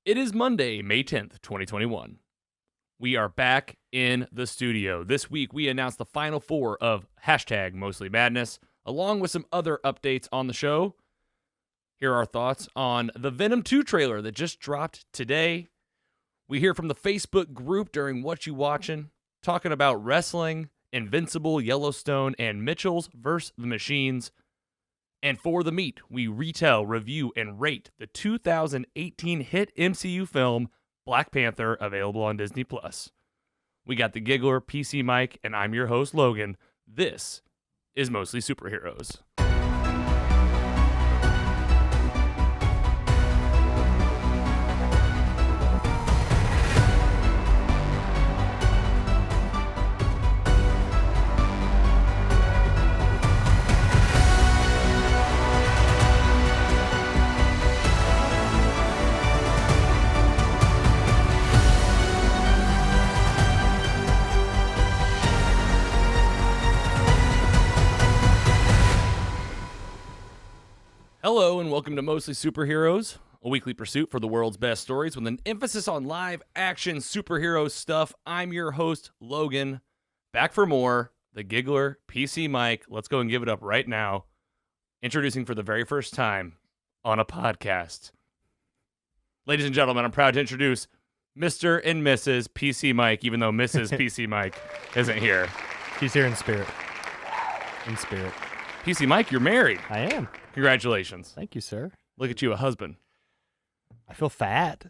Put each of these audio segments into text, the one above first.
It is Monday, May 10th, 2021. We are back in the studio. This week, we announced the final four of hashtag Mostly Madness, along with some other updates on the show. Here are our thoughts on the Venom 2 trailer that just dropped today. We hear from the Facebook group during What You Watchin', talking about wrestling, Invincible, Yellowstone, and Mitchell's vs. the Machines. And for the meat, we retell, review, and rate the 2018 hit MCU film Black Panther, available on Disney+. We got the giggler, PC Mike, and I'm your host, Logan. This is Mostly Superheroes. Hello and welcome to Mostly Superheroes, a weekly pursuit for the world's best stories with an emphasis on live action superhero stuff. I'm your host, Logan. Back for more, the giggler, PC Mike. Let's go and give it up right now. Introducing for the very first time on a podcast. Ladies and gentlemen, I'm proud to introduce Mr. and Mrs. PC Mike, even though Mrs. PC Mike isn't here. She's here in spirit. In spirit. PC Mike, you're married. I am. Congratulations. Thank you, sir. Look at you, a husband. I feel fat.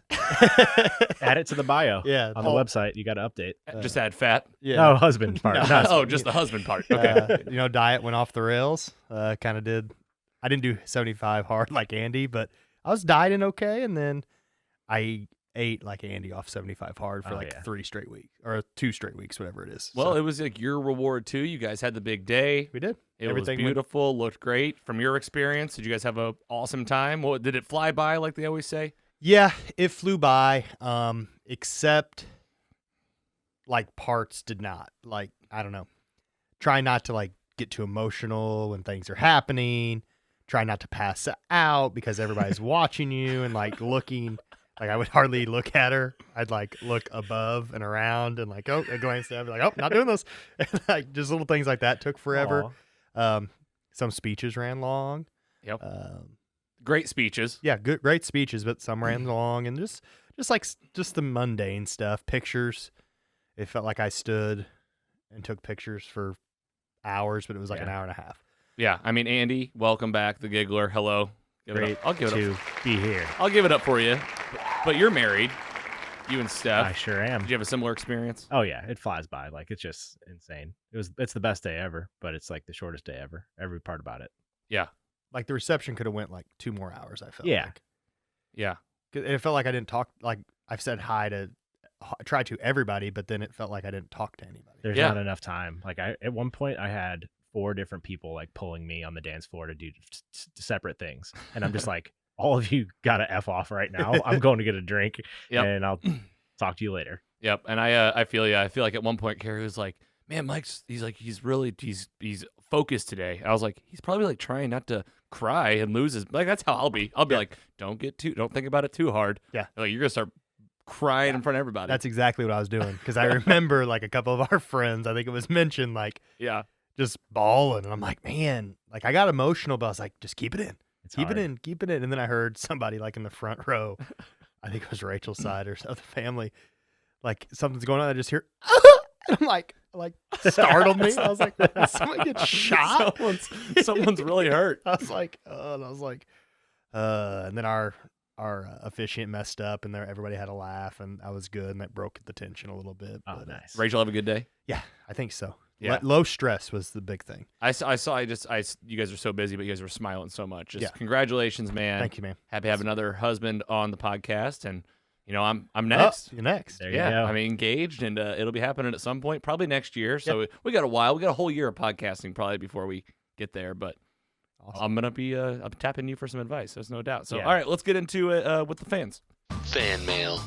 Add it to the bio. Yeah. On the website, you got to update. Just add fat. Yeah. No, husband part. No. Oh, just the husband part. Okay. Diet went off the rails. Kind of did. I didn't do 75 hard like Andy, but I was dieting okay, and then I ate like Andy off 75 hard for 3 straight weeks or 2 straight weeks, whatever it is. Well, So, it was like your reward too. You guys had the big day. we did. It Everything was beautiful, looked great. From your experience, did you guys have an awesome time? Well, did it fly by like they always say? Yeah, it flew by. Except like parts did not. Like, I don't know. Try not to like get too emotional when things are happening. Try not to pass out because everybody's watching you and like looking. Like, I would hardly look at her. I'd like look above and around and like, oh, I glance down, be like, oh, not doing this. And, like, just little things like that took forever. Some speeches ran long. Yep. Great speeches. Yeah, great speeches, but some ran long, and just the mundane stuff. Pictures. It felt like I stood and took pictures for hours, but it was like an hour and a half. Yeah, I mean, Andy, welcome back, the giggler. Hello. Great I'll give it to up. be here. I'll give it up for you. But you're married. You and Steph. I sure am. Did you have a similar experience? Oh yeah, it flies by. Like, it's just insane. It's the best day ever, but it's like the shortest day ever. Every part about it. Yeah. Like, the reception could have went like 2 more hours, I felt Yeah. like. Yeah. And it felt like I didn't talk, like, I've said hi to, try to everybody, but then it felt like I didn't talk to anybody. There's Yeah. not enough time. Like, at one point I had 4 different people like pulling me on the dance floor to do separate things, and I'm just like, all of you gotta F off right now. I'm going to get a drink, and I'll talk to you later. Yep. And I feel you. I feel like at one point Carrie was like, man, he's really focused today. I was like, he's probably like trying not to cry and lose his, like, that's how I'll be. I'll be like, don't think about it too hard. Yeah. Like, you're gonna start crying in front of everybody. That's exactly what I was doing. Because I remember like a couple of our friends, I think it was mentioned, like, yeah. just bawling. And I'm like, man, like, I got emotional, but I was like, just keep it in. Keep it in. And then I heard somebody like in the front row, I think it was Rachel's side or the family, like, something's going on. I just hear, and I'm like startled me. I was like, did someone get shot? Someone's really hurt. I was like, and then our officiant messed up, and everybody had a laugh, and I was good, and that broke the tension a little bit. Oh, but, nice. Rachel, have a good day. Yeah, I think so. Yeah. Low stress was the big thing. You guys are so busy, but you guys were smiling so much. Congratulations, man. Thank you, man. Happy to have another husband on the podcast, and I'm next. Oh, you're next. There you go. I mean, engaged, and it'll be happening at some point, probably next year. So we got a while. We got a whole year of podcasting probably before we get there. But awesome. I'm gonna be I'm tapping you for some advice. There's no doubt. So all right, let's get into it with the fans. Fan mail.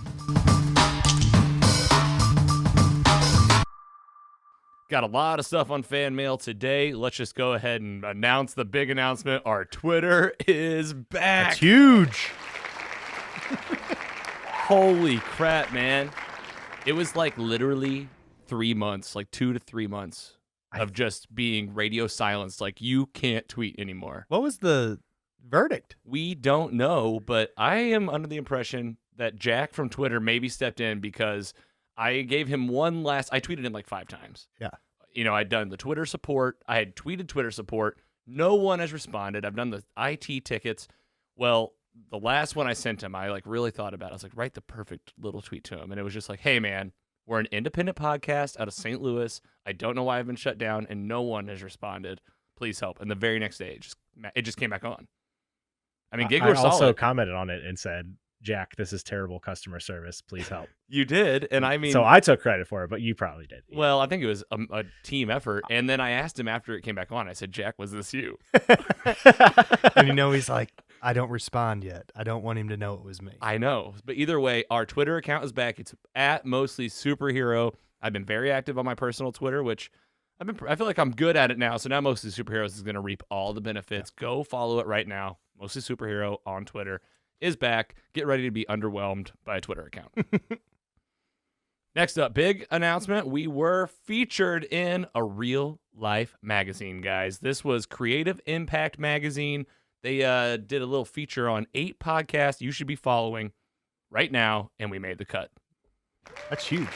Got a lot of stuff on fan mail today. Let's just go ahead and announce the big announcement. Our Twitter is back. That's huge. Holy crap, man. It was like literally 3 months, like 2 to 3 months of just being radio silenced. Like, you can't tweet anymore. What was the verdict? We don't know, but I am under the impression that Jack from Twitter maybe stepped in because I gave him I tweeted him like 5 times. Yeah. You know, I'd done the Twitter support. I had tweeted Twitter support. No one has responded. I've done the IT tickets. Well, the last one I sent him, I like really thought about it. I was like, write the perfect little tweet to him. And it was just like, hey, man, we're an independent podcast out of St. Louis. I don't know why I've been shut down, and no one has responded. Please help. And the very next day, it just came back on. I mean, I also commented on it and said, Jack, this is terrible customer service. Please help. You did, and I mean... So I took credit for it, but you probably did. Well, I think it was a team effort, and then I asked him after it came back on. I said, Jack, was this you? And he's like, I don't respond yet. I don't want him to know it was me. I know, but either way, our Twitter account is back. It's at Mostly Superhero. I've been very active on my personal Twitter, which I feel like I'm good at it now, so now Mostly Superheroes is going to reap all the benefits. Yeah. Go follow it right now. Mostly Superhero on Twitter is back. Get ready to be underwhelmed by a Twitter account. Next up, big announcement. We were featured in a real life magazine, guys. This was Creative Impact Magazine. They did a little feature on 8 podcasts you should be following right now, and we made the cut. That's huge.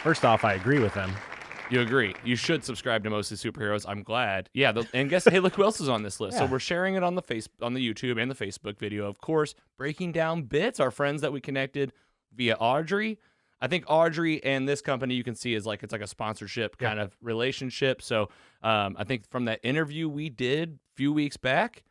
First off, I agree with them. You agree. You should subscribe to Mostly Superheroes. I'm glad. Yeah, and guess, hey, look who else is on this list. Yeah. So we're sharing it on the YouTube and the Facebook video, of course. Breaking Down Bits, our friends that we connected via Audrey. I think Audrey and this company you can see is like it's like a sponsorship kind of relationship. So I think from that interview we did a few weeks back,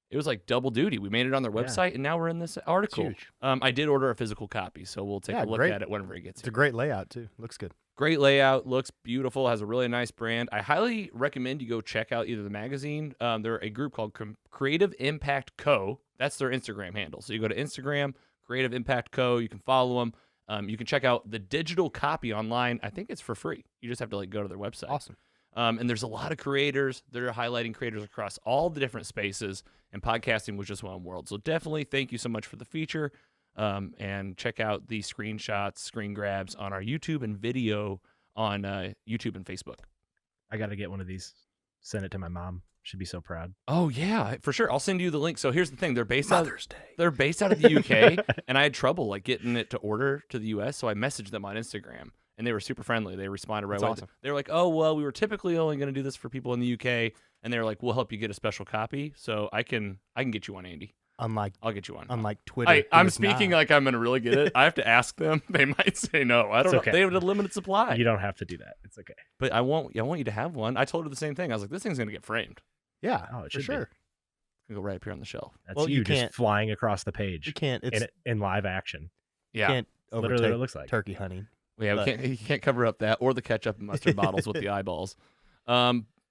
it was like double duty. We made it on their website, and now we're in this article. I did order a physical copy, so we'll take a look at it whenever it gets here. It's a great layout too. Looks good. Great layout, looks beautiful, has a really nice brand. I highly recommend you go check out either the magazine. They're a group called Creative Impact Co. That's their Instagram handle. So you go to Instagram, Creative Impact Co. You can follow them. You can check out the digital copy online. I think it's for free. You just have to go to their website. Awesome. And there's a lot of creators. They're highlighting creators across all the different spaces, and podcasting was just one world. So definitely thank you so much for the feature. And check out the screenshots, screen grabs on our YouTube and video on YouTube and Facebook. I got to get one of these. Send it to my mom. She'd be so proud. Oh yeah, for sure. I'll send you the link. So here's the thing: they're based Mother's Day. They're based out of the UK, and I had trouble getting it to order to the US. So I messaged them on Instagram, and they were super friendly. They responded right away. Awesome. They were like, "Oh well, we were typically only going to do this for people in the UK," and they were like, "We'll help you get a special copy, so I can get you one, Andy." I'll get you one. Unlike Twitter, I'm speaking like I'm gonna really get it. I have to ask them. They might say no. I don't know. Okay. They have a limited supply. You don't have to do that. It's okay. But I want you to have one. I told her the same thing. I was like, this thing's gonna get framed. Yeah, it for sure. It's gonna go right up here on the shelf. That's you just flying across the page. You can't. It's in live action. Yeah, you can't literally what it looks like. Turkey hunting. Yeah, you can't cover up that or the ketchup and mustard bottles with the eyeballs.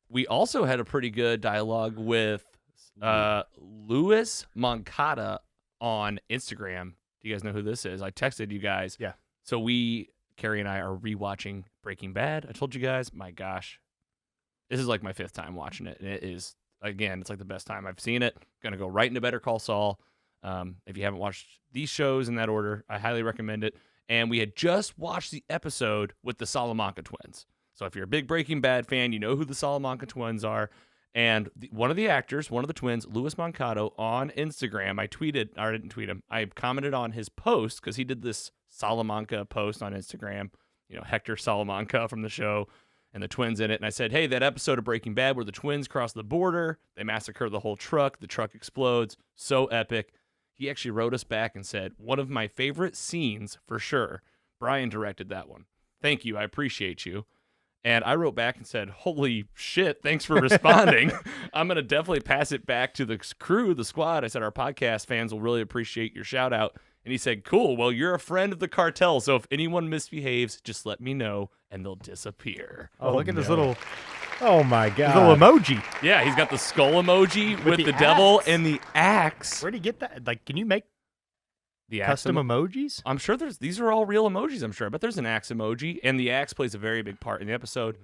We also had a pretty good dialogue with Louis Moncada on Instagram. Do you guys know who this is? I texted you guys. Yeah. So Carrie and I are rewatching Breaking Bad. I told you guys, my gosh, this is like my 5th time watching it. And it is, again, it's like the best time I've seen it. Going to go right into Better Call Saul. If you haven't watched these shows in that order, I highly recommend it. And we had just watched the episode with the Salamanca twins. So if you're a big Breaking Bad fan, you know who the Salamanca twins are. And one of the actors, one of the twins, Louis Moncado, on Instagram, I didn't tweet him. I commented on his post because he did this Salamanca post on Instagram, Hector Salamanca from the show and the twins in it. And I said, hey, that episode of Breaking Bad where the twins cross the border, they massacre the whole truck, the truck explodes, so epic. He actually wrote us back and said, one of my favorite scenes for sure. Brian directed that one. Thank you. I appreciate you. And I wrote back and said, holy shit, thanks for responding. I'm going to definitely pass it back to the crew, the squad. I said, our podcast fans will really appreciate your shout out. And he said, cool, well, you're a friend of the cartel, so if anyone misbehaves, just let me know, and they'll disappear. Oh, look at this little... Oh, my God. Little emoji. Yeah, he's got the skull emoji with the devil and the axe. Where'd he get that? Can you make the custom emojis? I'm sure these are all real emojis, I'm sure. But there's an axe emoji, and the axe plays a very big part in the episode.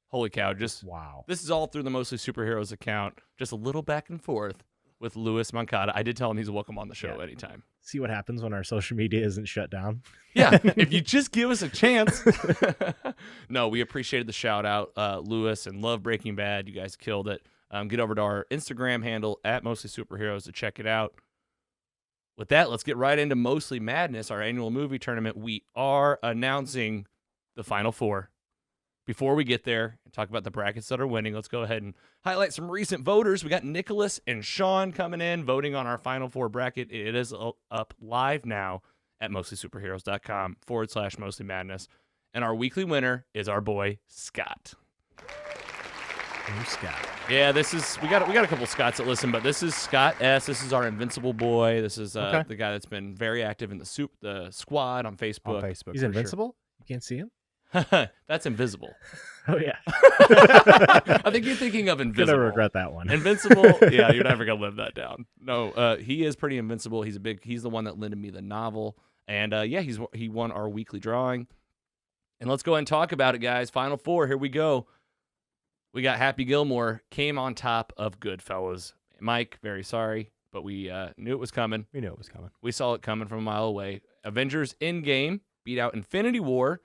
Holy cow, wow. This is all through the Mostly Superheroes account. Just a little back and forth with Louis Moncada. I did tell him he's welcome on the show anytime. See what happens when our social media isn't shut down. Yeah, if you just give us a chance. No, we appreciated the shout out, Louis, and love Breaking Bad. You guys killed it. Get over to our Instagram handle at Mostly Superheroes to check it out. With that, let's get right into Mostly Madness, our annual movie tournament. We are announcing the Final Four. Before we get there and talk about the brackets that are winning, let's go ahead and highlight some recent voters. We got Nicholas and Sean coming in, voting on our Final Four bracket. It is up live now at mostlysuperheroes.com/Mostly Madness. And our weekly winner is our boy, Scott. Who's Scott? Yeah, we got a couple Scotts that listen, but this is Scott S. This is our invincible boy. This is the guy that's been very active in the squad on Facebook. He's invincible? Sure. You can't see him? That's invisible. Oh, yeah. I think you're thinking of invisible. Gonna regret that one. Invincible? Yeah, you're never gonna live that down. No, he is pretty invincible. He's the one that lended me the novel. And he won our weekly drawing. And let's go ahead and talk about it, guys. Final Four, here we go. We got Happy Gilmore came on top of Goodfellas. Mike, very sorry, but we knew it was coming. We knew it was coming. We saw it coming from a mile away. Avengers Endgame beat out Infinity War.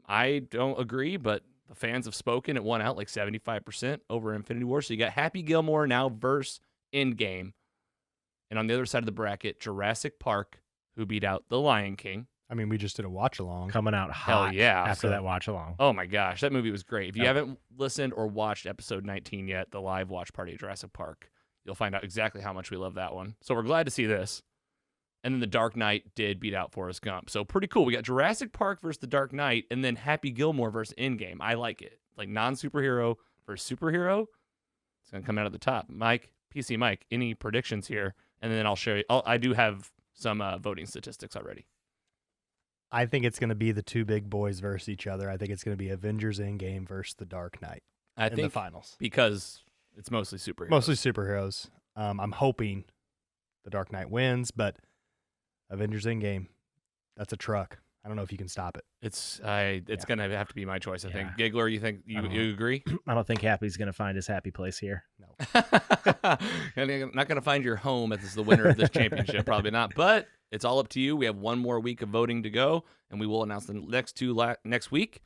I don't agree, but the fans have spoken. It won out like 75% over Infinity War. So you got Happy Gilmore now versus Endgame. And on the other side of the bracket, Jurassic Park, who beat out The Lion King. I mean, we just did a watch along. Coming out hot. Hell yeah. After that watch along. Oh my gosh, that movie was great. If you haven't listened or watched episode 19 yet, the live watch party at Jurassic Park, you'll find out exactly how much we love that one. So we're glad to see this. And then The Dark Knight did beat out Forrest Gump. So pretty cool. We got Jurassic Park versus The Dark Knight, and then Happy Gilmore versus Endgame. I like it. Like non-superhero versus superhero. It's going to come out at the top. Mike, PC Mike, any predictions here? And then I'll show you. I do have some voting statistics already. I think it's going to be the two big boys versus each other. I think it's going to be Avengers Endgame versus The Dark Knight in the finals. Because it's mostly superheroes. Mostly superheroes. I'm hoping The Dark Knight wins, but Avengers Endgame, that's a truck. I don't know if you can stop it. It's going to have to be my choice, I think. Giggler, you think you agree? I don't think Happy's going to find his happy place here. No. And you're not going to find your home as the winner of this championship. Probably not. But it's all up to you. We have one more week of voting to go, and we will announce the next two next week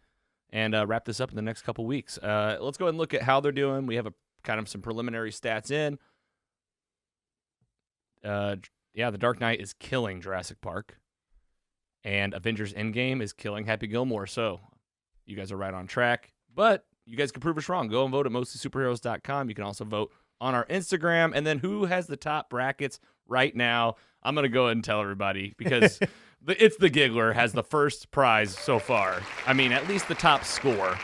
and wrap this up in the next couple weeks. Let's go ahead and look at how they're doing. We have kind of some preliminary stats in. The Dark Knight is killing Jurassic Park. And Avengers Endgame is killing Happy Gilmore. So you guys are right on track. But you guys can prove us wrong. Go and vote at mostlysuperheroes.com. You can also vote on our Instagram. And then who has the top brackets right now? I'm going to go ahead and tell everybody because it's the Giggler has the first prize so far. I mean, at least the top score.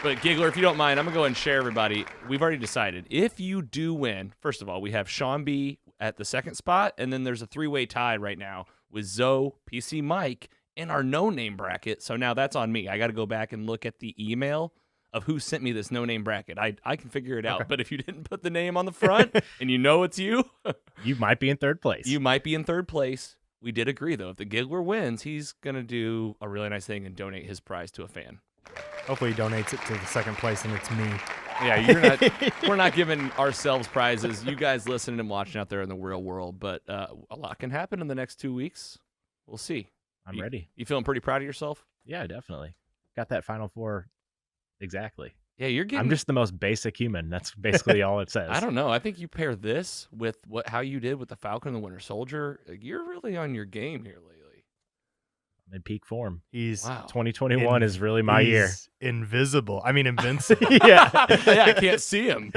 But Giggler, if you don't mind, I'm going to go ahead and share everybody. We've already decided. If you do win, first of all, we have Sean B at the second spot. And then there's a three-way tie right now with Zoe, PC Mike, in our no-name bracket. So now that's on me. I got to go back and look at the email of who sent me this no-name bracket. I can figure it out. But if you didn't put the name on the front and you know it's you, you might be in third place. You might be in third place. We did agree, though. If the Giggler wins, he's going to do a really nice thing and donate his prize to a fan. Hopefully he donates it to the second place and it's me. Yeah, we're not giving ourselves prizes. You guys listening and watching out there in the real world, but a lot can happen in the next 2 weeks. We'll see. I'm ready. You feeling pretty proud of yourself? Yeah, definitely. Got that Final Four exactly. Yeah, you're getting. I'm just the most basic human. That's basically all it says. I don't know. I think you pair this with how you did with the Falcon and the Winter Soldier. You're really on your game here lately. In peak form. He's 2021 is really my year. Invisible. I mean, invincible. Yeah, I can't see him.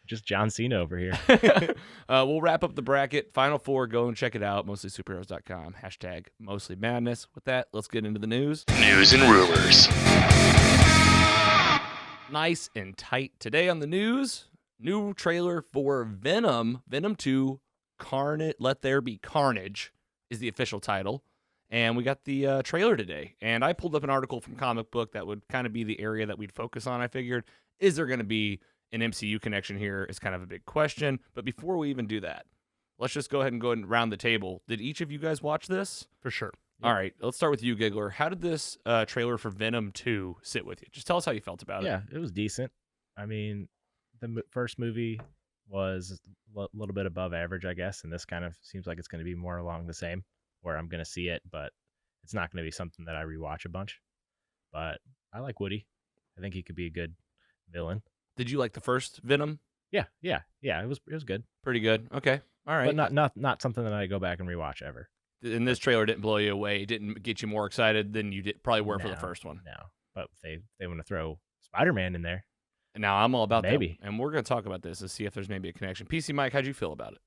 Just John Cena over here. We'll wrap up the bracket. Final Four. Go and check it out. Mostlysuperheroes.com. #MostlyMadness. With that, let's get into the news. News and rumors. Nice and tight. Today on the news, new trailer for Venom. Venom 2. Carnage. Let There Be Carnage is the official title. And we got the trailer today. And I pulled up an article from Comic Book that would kind of be the area that we'd focus on. I figured, is there going to be an MCU connection here? Is kind of a big question. But before we even do that, let's just go ahead and round the table. Did each of you guys watch this? For sure. All right, let's start with you, Giggler. How did this trailer for Venom 2 sit with you? Just tell us how you felt about it. Yeah, it was decent. I mean, the first movie was a little bit above average, I guess, and this kind of seems like it's going to be more along the same, where I'm going to see it, but it's not going to be something that I rewatch a bunch. But I like Woody. I think he could be a good villain. Did you like the first Venom? Yeah. It was good. Pretty good. Okay. All right. But not something that I go back and rewatch ever. And this trailer didn't blow you away. It didn't get you more excited than you probably were for the first one. No. But they want to throw Spider-Man in there. And now I'm all about maybe. that. And we're going to talk about this to see if there's maybe a connection. PC Mike, how'd you feel about it?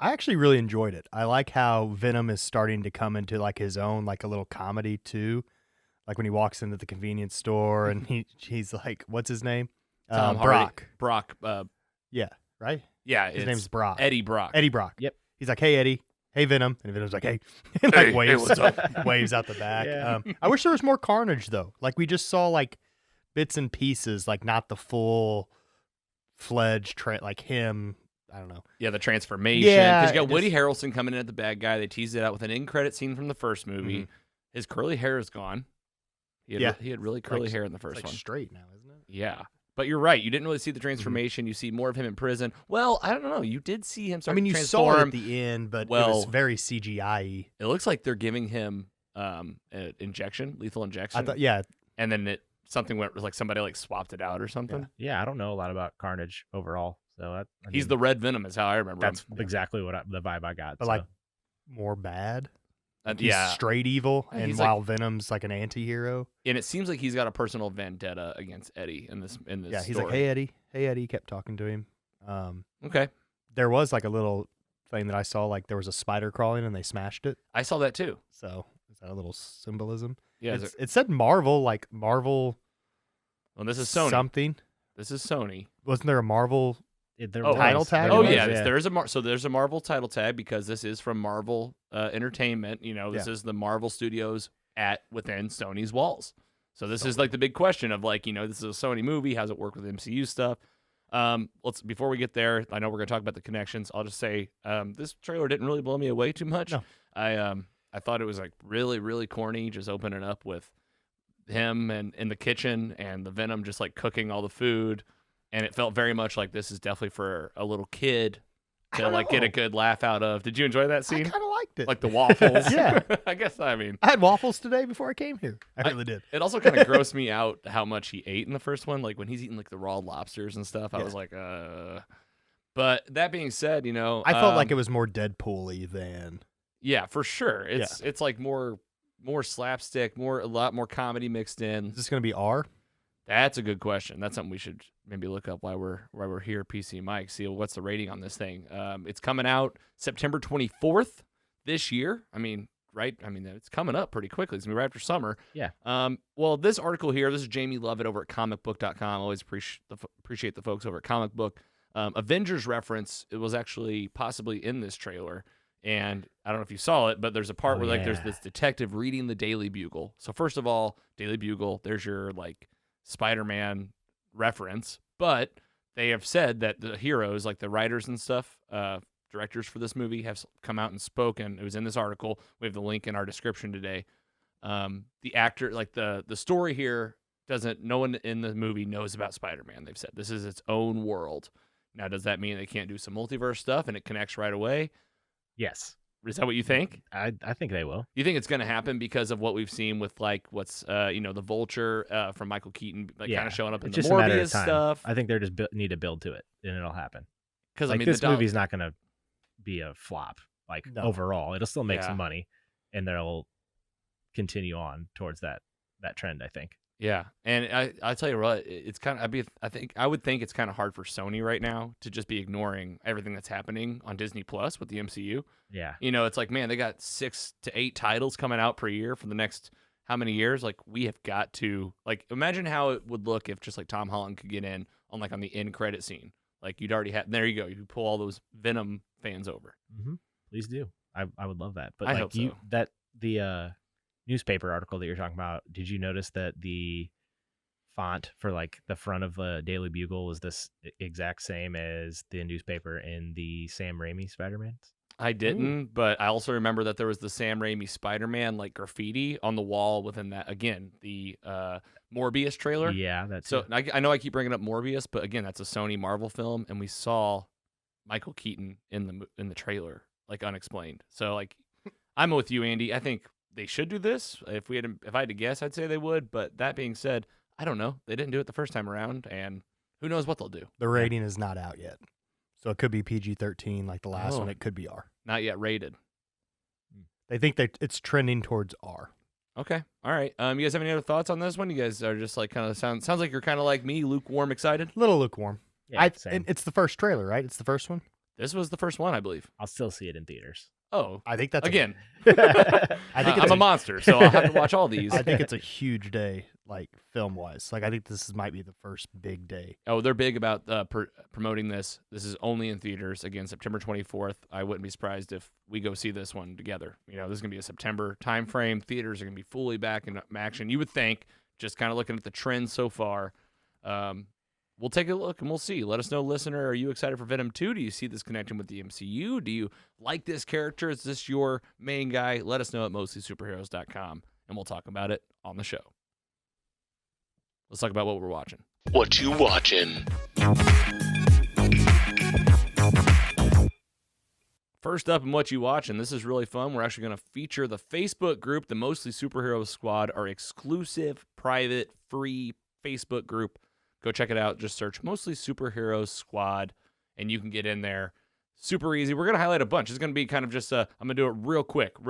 I actually really enjoyed it. I like how Venom is starting to come into like his own, like a little comedy too. Like when he walks into the convenience store and he's like, what's his name? Brock. Brock. Yeah, right? Yeah. His name's Brock. Eddie Brock. Eddie Brock. Yep. He's like, hey, Eddie. Hey, Venom. And Venom's like, hey. And like waves, what's up? waves out the back. Yeah. I wish there was more carnage, though. Like we just saw like bits and pieces, like not the full-fledged, like him. I don't know. Yeah, the transformation. Yeah, Because you got Woody Harrelson coming in at the bad guy. They teased it out with an end-credit scene from the first movie. Mhm. His curly hair is gone. He had really curly hair in the first It's like one. straight now, isn't it? Yeah. But you're right. You didn't really see the transformation. You see more of him in prison. Well, I don't know. You did see him start to you transform. saw it at the end, but it was very CGI-y. It looks like they're giving him an injection, lethal injection. I thought, yeah. And then something went, like somebody like swapped it out or something. Yeah, I don't know a lot about Carnage overall. So He's the Red Venom is how I remember That's him. exactly the vibe I got. But like more bad. He's Yeah. straight evil, Yeah, and he's while Venom's like an anti-hero. And it seems like he's got a personal vendetta against Eddie in this Yeah, he's story. like, hey, Eddie. Hey, Eddie. Kept talking to him. Okay. There was like a little thing that I saw, like there was a spider crawling and they smashed it. I saw that too. So is that a little symbolism? Yeah. It said Marvel, like Marvel Well, this is Sony. something. This is Sony. Wasn't there a Marvel? title tag? Oh was, yeah, there's a Marvel title tag because this is from Marvel Entertainment. You know, this is the Marvel Studios within Sony's walls. So this is like the big question of like, you know, this is a Sony movie. How's it work with MCU stuff? Before we get there, I know we're gonna talk about the connections. I'll just say this trailer didn't really blow me away too much. No. I thought it was like really, really corny, just opening up with him and in the kitchen and the Venom just like cooking all the food. And it felt very much like this is definitely for a little kid to like get a good laugh out of. Did you enjoy that I scene? kind of liked it. Like the waffles? Yeah. I guess, I mean. I had waffles today before I came here. I really did. It also kind of grossed me out how much he ate in the first one. Like when he's eating like the raw lobsters and stuff, I was like, But that being said, you know. I felt like it was more Deadpool-y than. Yeah, for sure. It's like more slapstick, a lot more comedy mixed in. Is this going to be R? That's a good question. That's something we should maybe look up while we're here, PC Mike. See what's the rating on this thing. It's coming out September 24th this year. I mean, right? I mean, it's coming up pretty quickly. It's gonna be right after summer. Yeah. Well, this article here, this is Jamie Lovett over at comicbook.com. Always appreciate the folks over at Comic Book. Avengers reference. It was actually possibly in this trailer. And I don't know if you saw it, but there's a part where like there's this detective reading the Daily Bugle. So first of all, Daily Bugle, there's your like Spider-Man reference, but they have said that the heroes, like the writers and stuff, directors for this movie, have come out and spoken. It was in this article. We have the link in our description today. The actor, like the story here, no one in the movie knows about Spider-Man. They've said this is its own world. Now, does that mean they can't do some multiverse stuff and it connects right away? Yes. Is that what you think? I think they will. You think it's going to happen because of what we've seen with like what's the Vulture from Michael Keaton, like kind of showing up in the just a matter of Morbius time. stuff? I think they just need to build to it, and it'll happen. Because like I mean, this movie's not going to be a flop. Like No. overall, it'll still make some money, and they'll continue on towards that trend. I think. Yeah, and I tell you what, it's kind of I would think it's kind of hard for Sony right now to just be ignoring everything that's happening on Disney Plus with the MCU. Yeah, you know, it's like, man, they got 6 to 8 titles coming out per year for the next how many years? Like we have got to like imagine how it would look if just like Tom Holland could get in on the end credit scene. Like you'd already have there you go. You pull all those Venom fans over. Mm-hmm. Please do. I would love that. But I like hope so. The newspaper article that you're talking about, did you notice that the font for like the front of Daily Bugle was this exact same as the newspaper in the Sam Raimi Spider-Mans? I didn't, but I also remember that there was the Sam Raimi Spider-Man like graffiti on the wall within that, again, the Morbius trailer. Yeah, that's so I know I keep bringing up Morbius, but again, that's a Sony Marvel film, and we saw Michael Keaton in the trailer, like unexplained. So like, I'm with you, Andy. I think they should do this. If I had to guess, I'd say they would. But that being said, I don't know. They didn't do it the first time around, and who knows what they'll do. The rating is not out yet, so it could be PG-13 like the last one. It could be R. Not yet rated. They think that it's trending towards R. Okay. All right. You guys have any other thoughts on this one? You guys are just like kind of sounds like you're kind of like me, lukewarm, excited. A little lukewarm. Yeah, same. And it's the first trailer, right? It's the first one. This was the first one, I believe. I'll still see it in theaters. Oh, I think that's again. I think I'm a monster, so I'll have to watch all these. I think it's a huge day, like film wise. Like I think might be the first big day. Oh, they're big about promoting this. This is only in theaters. Again, September 24th. I wouldn't be surprised if we go see this one together. You know, this is going to be a September time frame. Theaters are going to be fully back in action. You would think, just kind of looking at the trends so far. We'll take a look and we'll see. Let us know, listener. Are you excited for Venom 2? Do you see this connecting with the MCU? Do you like this character? Is this your main guy? Let us know at mostlysuperheroes.com, and we'll talk about it on the show. Let's talk about what we're watching. What you watching? First up in What You Watching, this is really fun. We're actually going to feature the Facebook group, the Mostly Superheroes Squad, our exclusive, private, free Facebook group. Go check it out. Just search Mostly Superheroes Squad, and you can get in there. Super easy. We're going to highlight a bunch. It's going to be kind of just I'm going to do it real quick.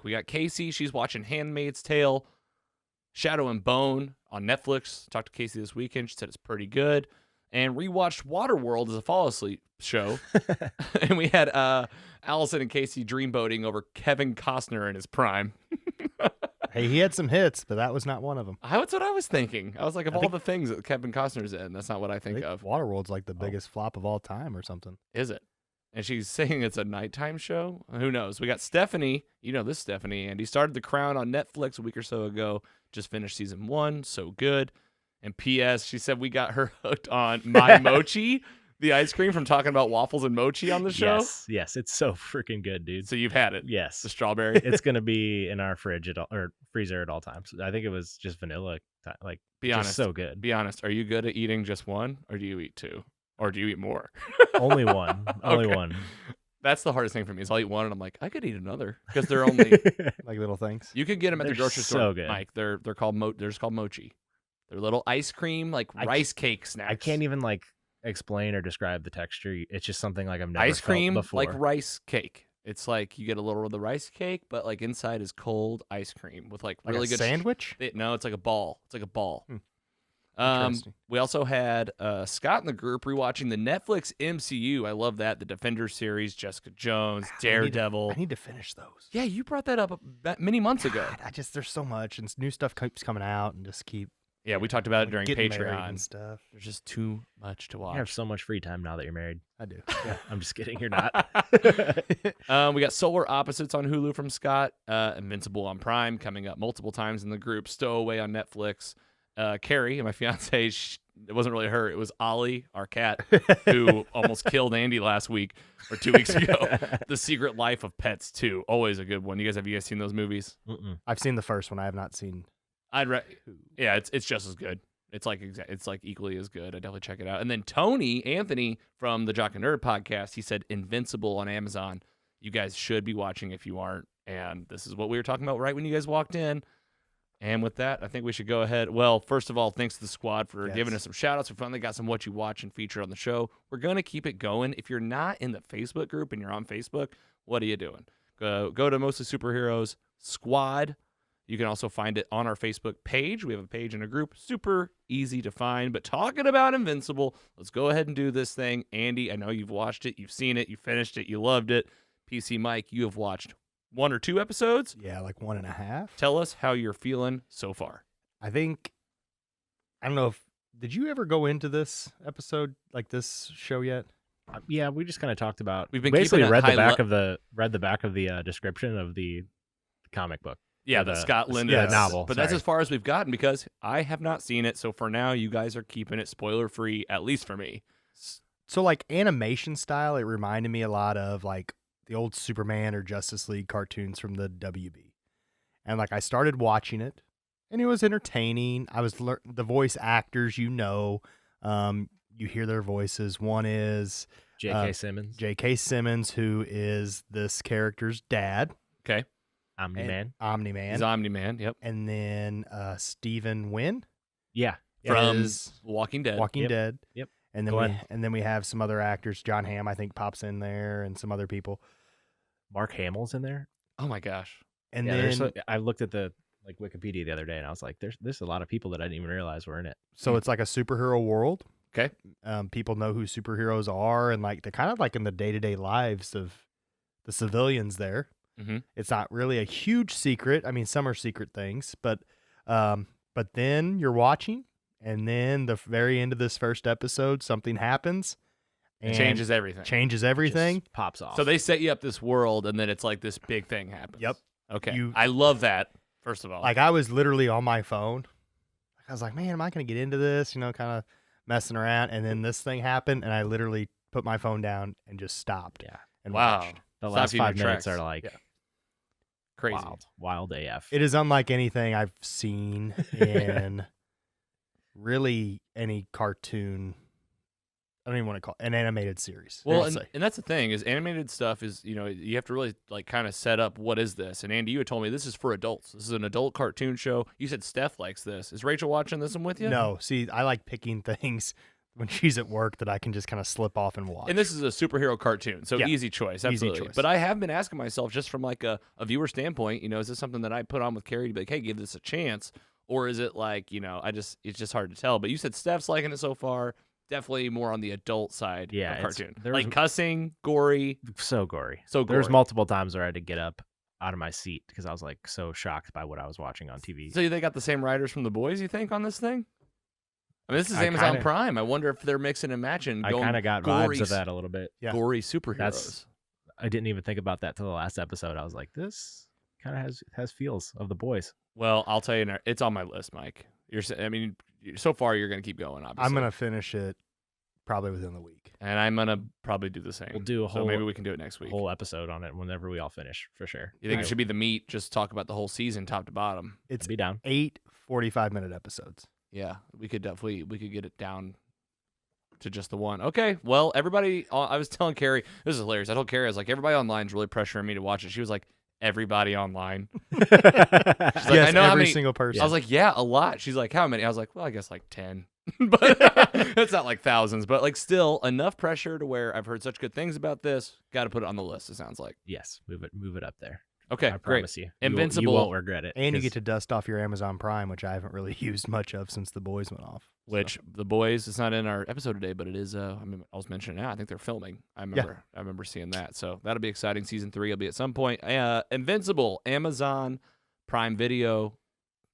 We got Casey. She's watching Handmaid's Tale, Shadow and Bone on Netflix. Talked to Casey this weekend. She said it's pretty good. And rewatched Waterworld as a fall asleep show. And we had Allison and Casey dreamboating over Kevin Costner in his prime. Hey, he had some hits, but that was not one of them. That's what I was thinking. I was like, all the things that Kevin Costner's in, that's not what I think of. Waterworld's like the biggest flop of all time or something. Is it? And she's saying it's a nighttime show? Who knows? We got Stephanie. You know this Stephanie. And he started The Crown on Netflix a week or so ago. Just finished season 1. So good. And P.S., she said we got her hooked on My Mochi, the ice cream from talking about waffles and mochi on the show. Yes, it's so freaking good, dude. So you've had it. Yes. The strawberry. It's going to be in our fridge or freezer at all times. I think it was just vanilla. Like, be honest. So good. Be honest. Are you good at eating just one, or do you eat two? Or do you eat more? Only one. Only one. That's the hardest thing for me is I'll eat one and I'm like, I could eat another because they're only like little things. You could get them at the grocery store, so good. Mike. They're called they're just called mochi. They're little ice cream rice cake snacks. I can't even explain or describe the texture. It's just something like I've never ice cream felt before. like rice cake. It's like you get a little of the rice cake, but like inside is cold ice cream with like really a good sandwich. No, it's like a ball. It's like a ball. Interesting. We also had Scott in the group rewatching the Netflix MCU. I love that. The Defender series, Jessica Jones, Daredevil. I need to finish those. Yeah, you brought that up many months ago. There's so much, and new stuff keeps coming out, and just keep. Yeah, we talked about it during getting married Patreon and stuff. There's just too much to watch. You have so much free time now that you're married. I do. Yeah, I'm just kidding. You're not. We got Solar Opposites on Hulu from Scott. Invincible on Prime coming up multiple times in the group. Stowaway on Netflix. Carrie, my fiance, it wasn't really her. It was Ollie, our cat, who almost killed Andy last week or 2 weeks ago. The Secret Life of Pets 2. Always a good one. Have you guys seen those movies? Mm-mm. I've seen the first one. I have not seen. Yeah, it's just as good. It's like equally as good. I definitely check it out. And then Anthony from the Jock and Nerd podcast, he said Invincible on Amazon. You guys should be watching if you aren't. And this is what we were talking about right when you guys walked in. And with that, I think we should go ahead. Well, first of all, thanks to the squad for giving us some shout-outs. We finally got some What You Watch and featured on the show. We're going to keep it going. If you're not in the Facebook group and you're on Facebook, what are you doing? Go to Mostly Superheroes Squad. You can also find it on our Facebook page. We have a page and a group. Super easy to find. But talking about Invincible, let's go ahead and do this thing. Andy, I know you've watched it. You've seen it. You finished it. You loved it. PC Mike, you have watched 1 or 2 episodes? Yeah, like 1.5. Tell us how you're feeling so far. I don't know if, did you ever go into this episode, like this show yet? Yeah, we just kind of talked about. We've been basically keeping read the back of the description of the comic book. Yeah, the Scott Linden novel. But that's as far as we've gotten because I have not seen it. So for now, you guys are keeping it spoiler free, at least for me. So like animation style, it reminded me a lot of like the old Superman or Justice League cartoons from the WB. And like I started watching it and it was entertaining. I was the voice actors, you hear their voices. One is J.K. Simmons. J.K. Simmons, who is this character's dad. Okay. Omni-Man. Omni-Man. He's Omni-Man. Yep. And then Stephen Wynn. Yeah. From is Walking Dead. Walking Yep. Dead. Yep. And then we have some other actors. John Hamm, I think, pops in there, and some other people. Mark Hamill's in there. Oh my gosh. And Yeah, then I looked at the Wikipedia the other day, and I was like, there's a lot of people that I didn't even realize were in it. so it's like a superhero world. Okay. People know who superheroes are, and like they're kind of like in the day-to-day lives of the civilians there. Mhm. It's not really a huge secret. I mean, some are secret things, but then you're watching, and then the very end of this first episode, something happens It and changes everything. changes everything. Just pops off. So they set you up this world, and then it's like this big thing happens. Yep. Okay. I love that. First of all, Like I was literally on my phone. I was like, man, am I going to get into this? Kind of messing around, and then this thing happened, and I literally put my phone down and just stopped. Yeah. And wow. watched. the Stops last you in 5 your minutes tracks. are like Crazy. wild AF. It is unlike anything I've seen in really any cartoon. I don't even want to call it an animated series. Well, I'll say. and that's the thing is animated stuff is, you have to really like kind of set up what is this. And Andy, you had told me this is for adults. This is an adult cartoon show. You said Steph likes this. Is Rachel watching this one with you? No, see, I like picking things when she's at work that I can just kind of slip off and watch. And this is a superhero cartoon, so Yeah. easy choice, Easy absolutely. choice. But I have been asking myself, just from like a viewer standpoint, is this something that I put on with Carrie to be like, hey, give this a chance, or is it like, it's just hard to tell. But you said Steph's liking it so far. Definitely more on the adult side Yeah, of it's- cartoon, there's- like cussing, gory. So gory. So There's gory. multiple times where I had to get up out of my seat because I was like so shocked by what I was watching on TV. So they got the same writers from The Boys, you think, on this thing? I mean, this is I Amazon kinda- Prime. I wonder if they're mixing and matching. I Going kind of got gory, vibes of that a little bit. Yeah. gory superheroes. That's- I didn't even think about that till the last episode. I was like, this kind of has feels of The Boys. Well, I'll tell you, it's on my list, Mike. So far you're going to keep going, obviously. I'm going to finish it probably within the week. And I'm going to probably do the same. We'll do a So whole maybe we can do it next week. whole episode on it whenever we all finish for sure. You think it should be the meat, just talk about the whole season top to bottom? It's I'd be down. 8 45-minute episodes. Yeah, we could get it down to just the one. Okay, well, everybody, I was telling Carrie, this is hilarious. I told Carrie, I was like, everybody online is really pressuring me to watch it. She was like, everybody online? She's like, Yes, I know how every many- single person. I was like, yeah, a lot. She's like, how many? I was like, well, I guess like 10. But it's not like thousands, but like still enough pressure to where I've heard such good things about this. Got to put it on the list, it sounds like. Yes, move it up there. Okay, I great. promise you. Invincible. You won't regret it. and you 'cause get to dust off your Amazon Prime, which I haven't really used much of since The Boys went off. So. Which The Boys, it's not in our episode today, but it is. I was mentioning it now. I think they're filming. I remember seeing that. So that'll be exciting. Season 3 will be at some point. Invincible, Amazon Prime Video.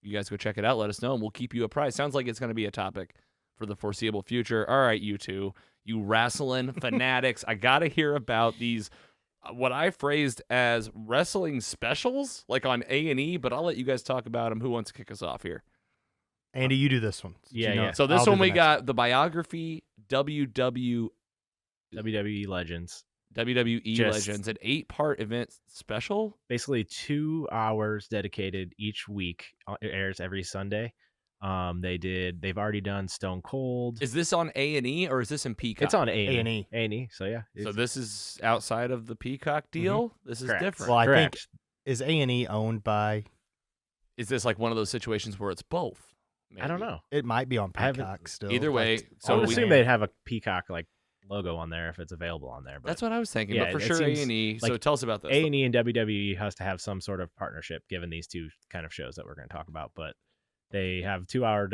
You guys go check it out. Let us know, and we'll keep you apprised. Sounds like it's going to be a topic for the foreseeable future. All right, you two, you wrestling fanatics. I got to hear about these. What I phrased as wrestling specials, like on A&E, but I'll let you guys talk about them. Who wants to kick us off here? Andy, you do this one. Yeah, You know yeah. it. So this I'll do one the we next got the biography WWE Legends. WWE Just- Legends, an 8-part event special. Basically 2 hours dedicated each week. It airs every Sunday. They've already done Stone Cold. Is this on A&E or is this in Peacock? It's on A&E. A&E. A&E. So yeah. So it's- this is outside of the Peacock deal. This is Correct. different. Well, I think Correct. is A&E owned by? Is this like one of those situations where it's both? I don't maybe? know. It might be on I haven't- Peacock still. Either way, Like, so I would we- assume they'd have a Peacock like logo on there if it's available on there. But That's what I was thinking. Yeah, but for it sure seems A&E. So like tell us about this. A&E and WWE has to have some sort of partnership given these 2 kind of shows that we're going to talk about. But they have 2-hour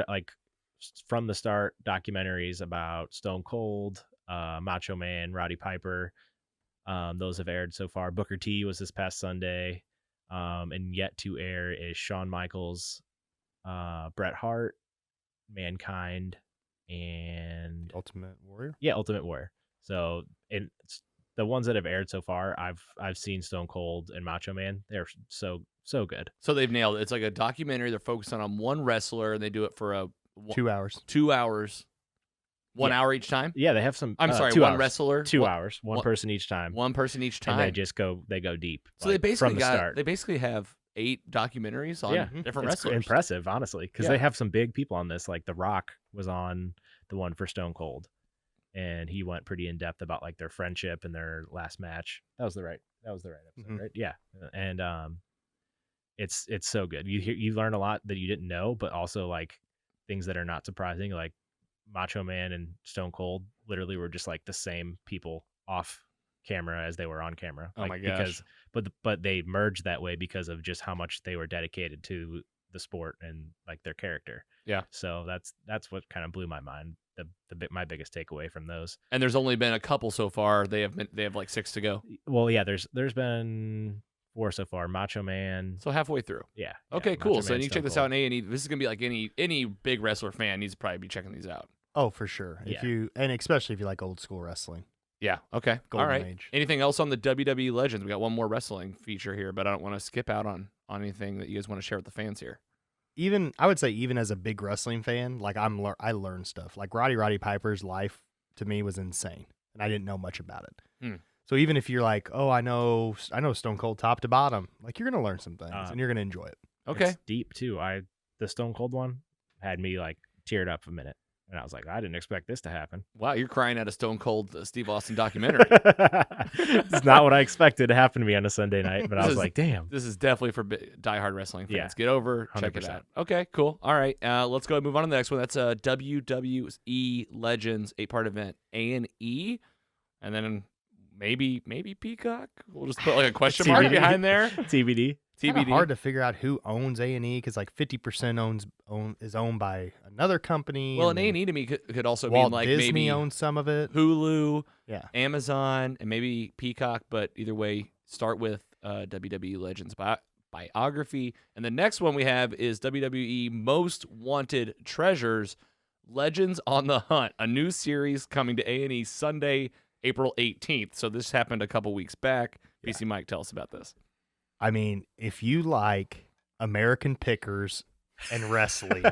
from the start documentaries about Stone Cold, Macho Man, Roddy Piper. Those have aired so far. Booker T was this past Sunday, and yet to air is Shawn Michaels, Bret Hart, Mankind, and Ultimate Warrior. yeah, Ultimate Warrior. So the ones that have aired so far, I've seen Stone Cold and Macho Man. They're so good. So they've nailed it. It's like a documentary. They're focusing on one wrestler, and they do it for 2 hours. 2 hours, 1 Yeah. hour each time. Yeah, they have some. I'm sorry, 2 one hours. wresler, 2 one- hours, one one- person each time. one person each time. And they go deep. So they like, basically from the start. They basically have 8 documentaries on Yeah, different It's wrestlers. impressive, honestly, because Yeah. they have some big people on this. Like The Rock was on the one for Stone Cold. and he went pretty in depth about like their friendship and their last match. That was the right episode, right? Yeah, and it's so good. You learn a lot that you didn't know, but also like things that are not surprising, like Macho Man and Stone Cold literally were just like the same people off camera as they were on camera. Oh like, my gosh! But they merged that way because of just how much they were dedicated to the sport and like their character. Yeah. So that's what kind of blew my mind. My biggest takeaway from those. And there's only been a couple so far. They have like 6 to go. Well, yeah. There's been 4 so far. Macho Man. So halfway through. Yeah. Okay, Macho cool. Man, So you Stone check this Cold. out in A&E. This is gonna be like any big wrestler fan needs to probably be checking these out. Oh, for sure. Yeah. And especially if you like old school wrestling. Yeah. Okay. Golden All right. Age. Anything else on the WWE Legends? We got one more wrestling feature here, but I don't want to skip out on anything that you guys want to share with the fans here. I would say even as a big wrestling fan, like I learned stuff. Like Roddy Piper's life to me was insane, and I didn't know much about it. So even if you're like, oh, I know Stone Cold top to bottom, like you're gonna learn some things and you're gonna enjoy it. Okay. It's deep too. The Stone Cold one had me like teared up a minute. And I was like, I didn't expect this to happen. Wow, you're crying at a Stone Cold Steve Austin documentary. It's not what I expected to happen to me on a Sunday night, but I was like, damn. This is definitely for diehard wrestling fans. Yeah. Get over, check it 100%. out. Okay, cool. All right, let's go ahead and move on to the next one. That's WWE Legends 8-part event A&E, and then maybe Peacock. We'll just put like a question mark TBD. behind there. TBD. It's kinda TBD. hard to figure out who owns A&E because like 50% is owned by another company. Well, and an then A&E to me could also Walt mean like Disney maybe owns some of it. Hulu, Yeah. Amazon, and maybe Peacock. But either way, start with WWE Legends biography. And the next one we have is WWE Most Wanted Treasures, Legends on the Hunt, a new series coming to A&E Sunday, April 18th. So this happened a couple weeks back. PC Mike, tell us about this. I mean, if you like American Pickers and wrestling,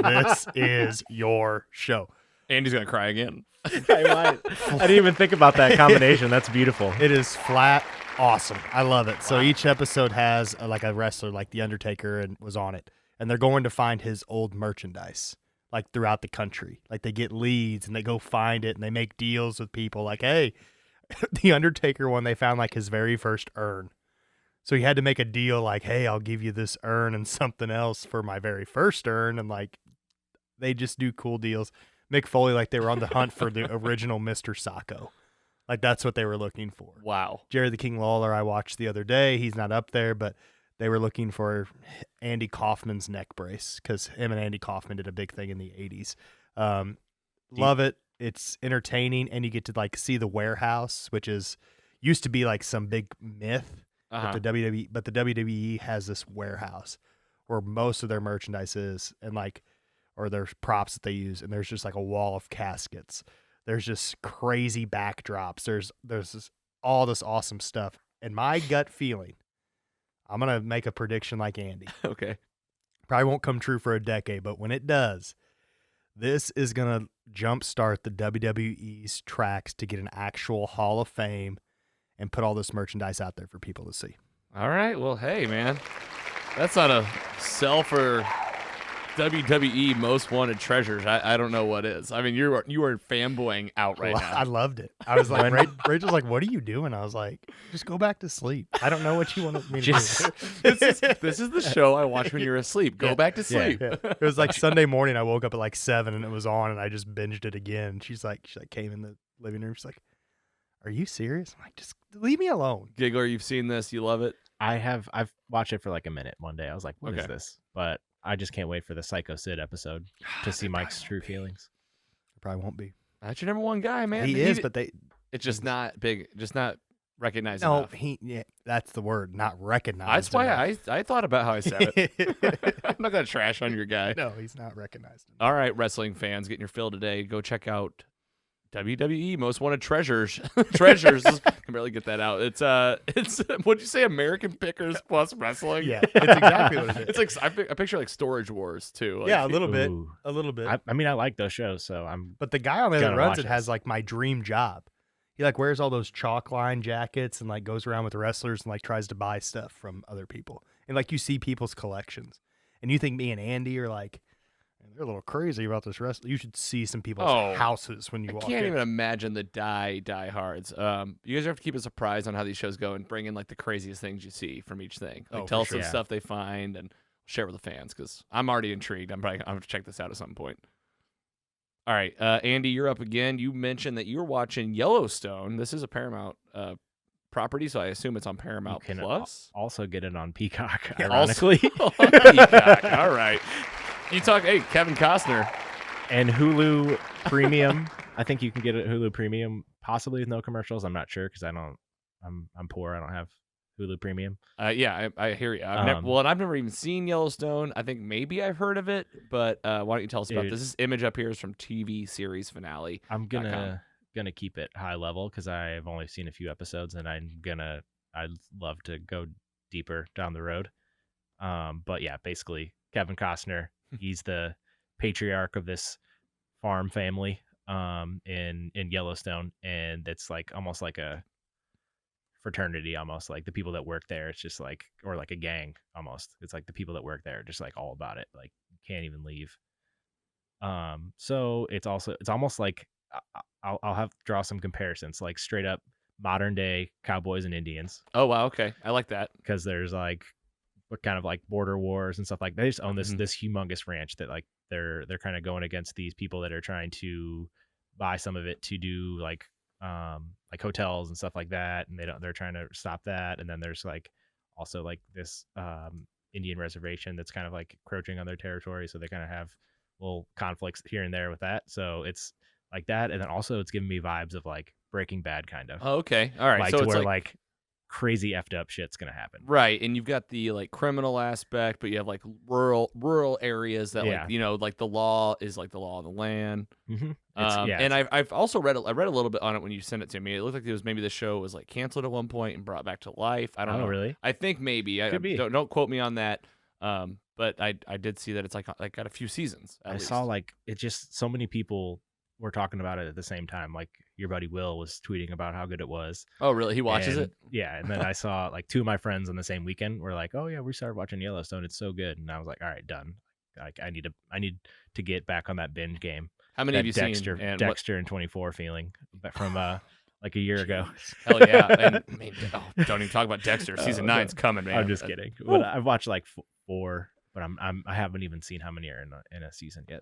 this is your show. Andy's going to cry again. I might. I didn't even think about that combination. That's beautiful. It is flat awesome. I love it. So each episode has like a wrestler, like The Undertaker, and was on it, and they're going to find his old merchandise, like throughout the country. Like they get leads and they go find it, and they make deals with people. Like, hey, The Undertaker one, they found like his very first urn. So he had to make a deal like, hey, I'll give you this urn and something else for my very first urn. And like, they just do cool deals. Mick Foley, like they were on the hunt for the original Mr. Sacco. Like that's what they were looking for. Wow. Jerry the King Lawler, I watched the other day. He's not up there, but they were looking for Andy Kaufman's neck brace because him and Andy Kaufman did a big thing in the 80s. Love it. It's entertaining. And you get to like see the warehouse, which used to be like some big myth. Uh-huh. But the WWE has this warehouse where most of their merchandise is, and like, or their props that they use, and there's just like a wall of caskets. There's just crazy backdrops. There's all this awesome stuff. And my gut feeling, I'm gonna make a prediction like Andy. Okay. Probably won't come true for a decade, but when it does, this is gonna jumpstart the WWE's tracks to get an actual Hall of Fame and put all this merchandise out there for people to see. All right. Well, hey, man. That's not a sell for WWE Most Wanted Treasures. I don't know what is. I mean, you are fanboying out right now. I loved it. I was like, Rachel's like, what are you doing? I was like, just go back to sleep. I don't know what you want me to do. This is the show I watch when you're asleep. Go back to sleep. Yeah. It was like Sunday morning. I woke up at like 7 and it was on, and I just binged it again. She came in the living room. She's like, are you serious? I'm like, just leave me alone. Giggler, you've seen this. You love it. I've watched it for like a minute one day. I was like, what is Okay. this? But I just can't wait for the Psycho Sid episode to see Mike's true feelings. It probably won't be. That's your number one guy, man. He is, but it's just not big, just not recognized no, enough. that's the word, not recognized. That's why enough. I thought about how I said it. I'm not going to trash on your guy. No, he's not recognized enough. All right, wrestling fans, getting your fill today. Go check out WWE Most Wanted Treasures. Treasures. Can barely get that out. It's what'd you say? American Pickers plus wrestling. Yeah, it's exactly what it is. It's like I picture like Storage Wars too. Like, Yeah, a little bit. Ooh. A little bit. I mean, I like those shows, so I'm. But the guy on there that Gonna runs watch it has like my dream job. He like wears all those chalk line jackets and like goes around with wrestlers and like tries to buy stuff from other people. And like you see people's collections. And you think me and Andy are like, And they're a little crazy about this rest. You should see some people's houses when you walk in. I can't even imagine the diehards. You guys have to keep us surprised on how these shows go and bring in like the craziest things you see from each thing. Like tell us some stuff they find and share with the fans because I'm already intrigued. I'm going to check this out at some point. All right, Andy, you're up again. You mentioned that you're watching Yellowstone. This is a Paramount property, so I assume it's on Paramount Plus. Also get it on Peacock, ironically. Peacock. All right. You talk, Kevin Costner. And Hulu Premium. I think you can get it Hulu Premium, possibly with no commercials. I'm not sure because I'm poor. I don't have Hulu Premium. Yeah, I hear you. I've never even seen Yellowstone. I think maybe I've heard of it, but why don't you tell us about this? This image up here is from TV series finale. I'm gonna keep it high level because I've only seen a few episodes, and I'd love to go deeper down the road. But yeah, basically Kevin Costner. He's the patriarch of this farm family in Yellowstone, and it's like almost like a fraternity, almost like the people that work there. It's just like, or like a gang almost. It's like the people that work there are just like all about it, like can't even leave. So it's almost like I'll have to draw some comparisons, like straight up modern day cowboys and Indians. Oh wow, okay, I like that because there's like what kind of like border wars and stuff like they just own this humongous ranch that like they're kind of going against these people that are trying to buy some of it to do like hotels and stuff like that, and they're trying to stop that. And then there's like also like this Indian reservation that's kind of like encroaching on their territory, so they kind of have little conflicts here and there with that. So it's like that, and then also it's giving me vibes of like Breaking Bad kind of. Oh, okay, all right. Like so to it's where like crazy effed up shit's gonna happen, right? And you've got the like criminal aspect, but you have like rural areas that like like the law is like the law of the land. Mm-hmm. And I've also read a little bit on it when you sent it to me. It looked like it was maybe the show was like canceled at one point and brought back to life. I don't know. Really? I think maybe. Don't quote me on that. But I did see that it's like got a few seasons. I saw like it just so many people were talking about it at the same time. Like your buddy Will was tweeting about how good it was. Oh, really? He watches it? Yeah. And then I saw like two of my friends on the same weekend were like, "Oh yeah, we started watching Yellowstone. It's so good." And I was like, "All right, done. Like I need to get back on that binge game." How many have you seen? Dexter and 24 feeling from like a year ago. Hell yeah! And don't even talk about Dexter. Season 9's coming, man. I'm just kidding. But I've watched like 4. But I haven't even seen how many are in a season yet.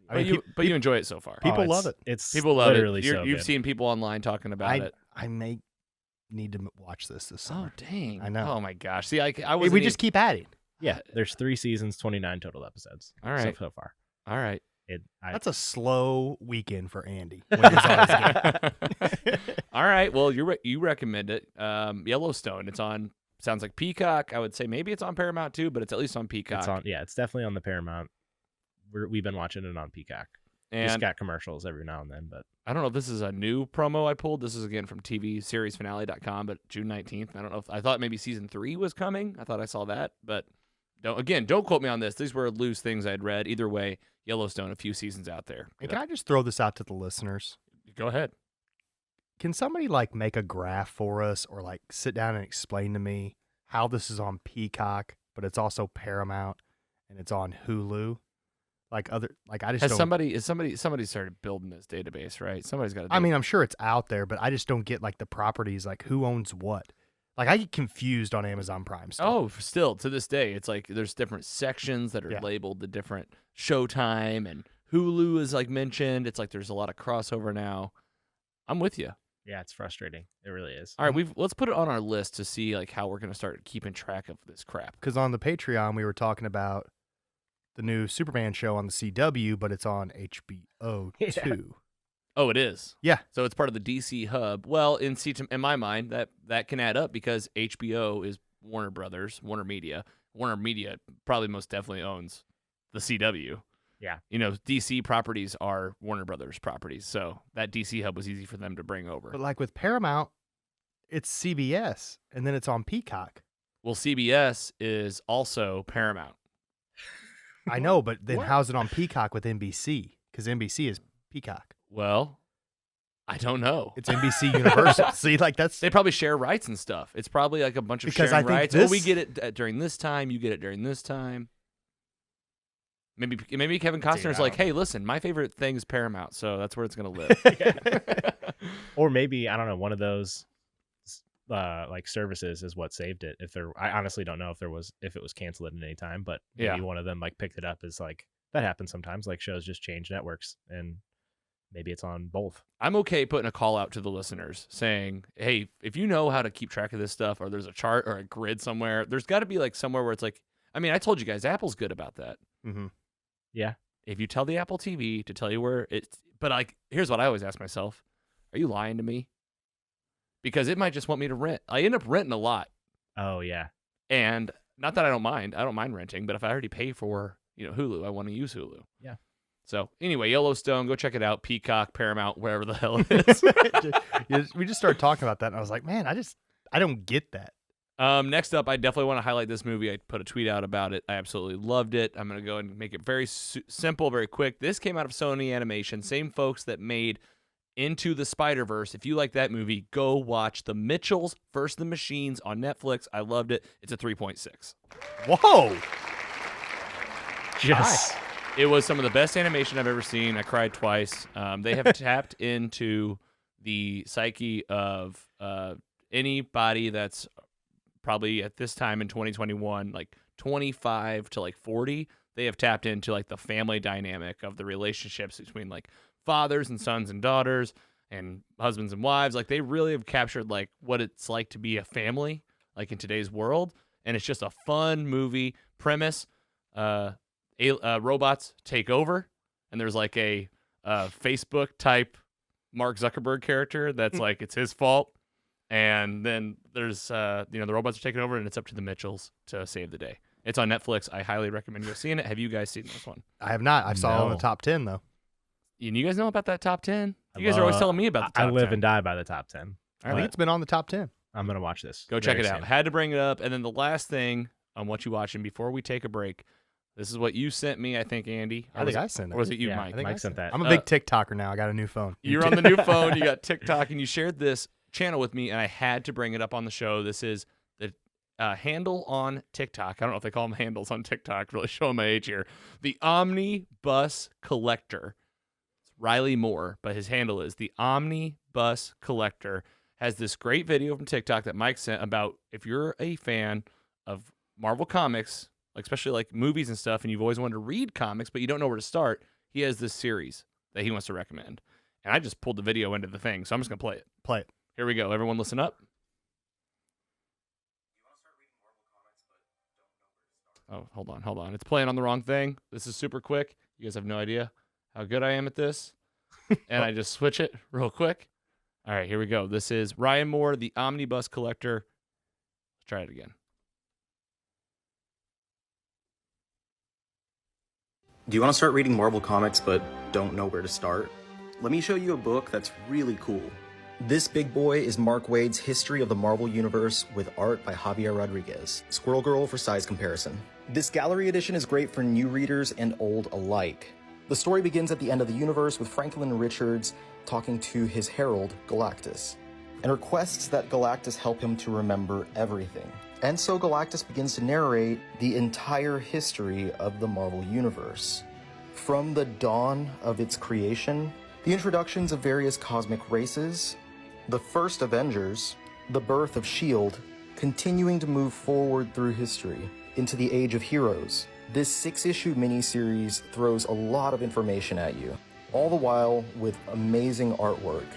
But you enjoy it so far. People love it. People love literally it. You've seen people online talking about it. I may need to watch this summer. Oh dang! I know. Oh my gosh! See, I was. We just keep adding. Yeah, there's 3 seasons, 29 total episodes. All right, so far. All right. That's a slow weekend for Andy. When he's on his game. All right. Well, you recommend it. Yellowstone. It's on. Sounds like Peacock. I would say maybe it's on Paramount too, but it's at least on Peacock. It's definitely on the Paramount. We've been watching it on Peacock. And just got commercials every now and then, but I don't know if this is a new promo I pulled. This is again from tvseriesfinale.com, but June 19th. I don't know if I thought maybe season 3 was coming. I thought I saw that, but don't quote me on this. These were loose things I'd read. Either way, Yellowstone, a few seasons out there. And can I just throw this out to the listeners? Go ahead. Can somebody like make a graph for us or like sit down and explain to me how this is on Peacock, but it's also Paramount and it's on Hulu? I just has somebody started building this database, right? Somebody's got to I mean, I'm sure it's out there, but I just don't get like the properties, like who owns what. Like I get confused on Amazon Prime stuff. Oh, still to this day, it's like there's different sections that are labeled the different Showtime, and Hulu is like mentioned. It's like there's a lot of crossover now. I'm with you. Yeah, it's frustrating. It really is. All right, let's put it on our list to see like how we're going to start keeping track of this crap. Because on the Patreon, we were talking about the new Superman show on the CW, but it's on HBO too. Oh, it is? Yeah. So it's part of the DC hub. Well, in my mind, that can add up because HBO is Warner Brothers, Warner Media. Warner Media probably most definitely owns the CW. Yeah. DC properties are Warner Brothers properties, so that DC hub was easy for them to bring over. But like with Paramount, it's CBS, and then it's on Peacock. Well, CBS is also Paramount. I know, but then how's it on Peacock with NBC? Because NBC is Peacock. Well, I don't know. It's NBC Universal. See, like they probably share rights and stuff. It's probably like a bunch of sharing rights. We get it during this time. You get it during this time. Maybe Kevin Costner's I like, don't know. hey, listen, my favorite thing is Paramount, so that's where it's gonna live. Or maybe, I don't know, one of those like services is what saved it. I honestly don't know if it was canceled at any time, but maybe one of them like picked it up as like that happens sometimes. Like shows just change networks, and maybe it's on both. I'm okay putting a call out to the listeners saying, hey, if you know how to keep track of this stuff, or there's a chart or a grid somewhere, there's got to be like somewhere where it's like, I mean, I told you guys, Apple's good about that. Mm-hmm. Yeah. If you tell the Apple TV to tell you where it's, but like, here's what I always ask myself: are you lying to me? Because it might just want me to rent. I end up renting a lot. Oh yeah. And not that I don't mind renting, but if I already pay for, Hulu, I want to use Hulu. Yeah. So anyway, Yellowstone, go check it out. Peacock, Paramount, wherever the hell it is. We just started talking about that, and I was like, man, I don't get that. Next up, I definitely want to highlight this movie. I put a tweet out about it. I absolutely loved it. I'm going to go and make it very simple, very quick. This came out of Sony Animation, same folks that made Into the Spider-Verse. If you like that movie, go watch The Mitchells vs. the Machines on Netflix. I loved it. It's a 3.6. Whoa. Just It was some of the best animation I've ever seen. I cried twice. They have tapped into the psyche of anybody that's probably at this time in 2021, like 25 to like 40. They have tapped into like the family dynamic of the relationships between like fathers and sons and daughters and husbands and wives. Like they really have captured like what it's like to be a family like in today's world. And it's just a fun movie premise. Robots take over, and there's like a Facebook type Mark Zuckerberg character that's like it's his fault, and then there's the robots are taking over, and it's up to the Mitchells to save the day. It's on Netflix. I highly recommend you seeing it. Have you guys seen this one? I have not. I saw it on the No. top 10 though. And you guys know about that top 10? You guys are always telling me about the top 10. I live and die by the top 10. I think it's been on the top 10. I'm gonna watch this. Go check very it out. soon. Had to bring it up. And then the last thing on what you watching before we take a break. This is what you sent me, I think, Andy. I think I sent it. Or was it you, Yeah, Mike? I think Mike sent that. I'm a big TikToker now. I got a new phone. You're on the new phone. You got TikTok, and you shared this channel with me, and I had to bring it up on the show. This is the handle on TikTok. I don't know if they call them handles on TikTok. Really showing my age here. The Omnibus Collector. It's Riley Moore, but his handle is the Omnibus Collector. Has this great video from TikTok that Mike sent about if you're a fan of Marvel Comics, like especially like movies and stuff, and you've always wanted to read comics, but you don't know where to start, he has this series that he wants to recommend. And I just pulled the video into the thing, so I'm just going to play it. Play it. Here we go. Everyone listen up. Oh, hold on. It's playing on the wrong thing. This is super quick. You guys have no idea how good I am at this. And I just switch it real quick. All right, here we go. This is Ryan Moore, the Omnibus Collector. Let's try it again. Do you want to start reading Marvel Comics but don't know where to start? Let me show you a book that's really cool. This big boy is Mark Waid's History of the Marvel Universe with art by Javier Rodriguez. Squirrel Girl for size comparison. This gallery edition is great for new readers and old alike. The story begins at the end of the universe with Franklin Richards talking to his herald, Galactus, and requests that Galactus help him to remember everything. And so Galactus begins to narrate the entire history of the Marvel Universe. From the dawn of its creation, the introductions of various cosmic races, the first Avengers, the birth of S.H.I.E.L.D., continuing to move forward through history into the Age of Heroes. This 6-issue miniseries throws a lot of information at you, all the while with amazing artwork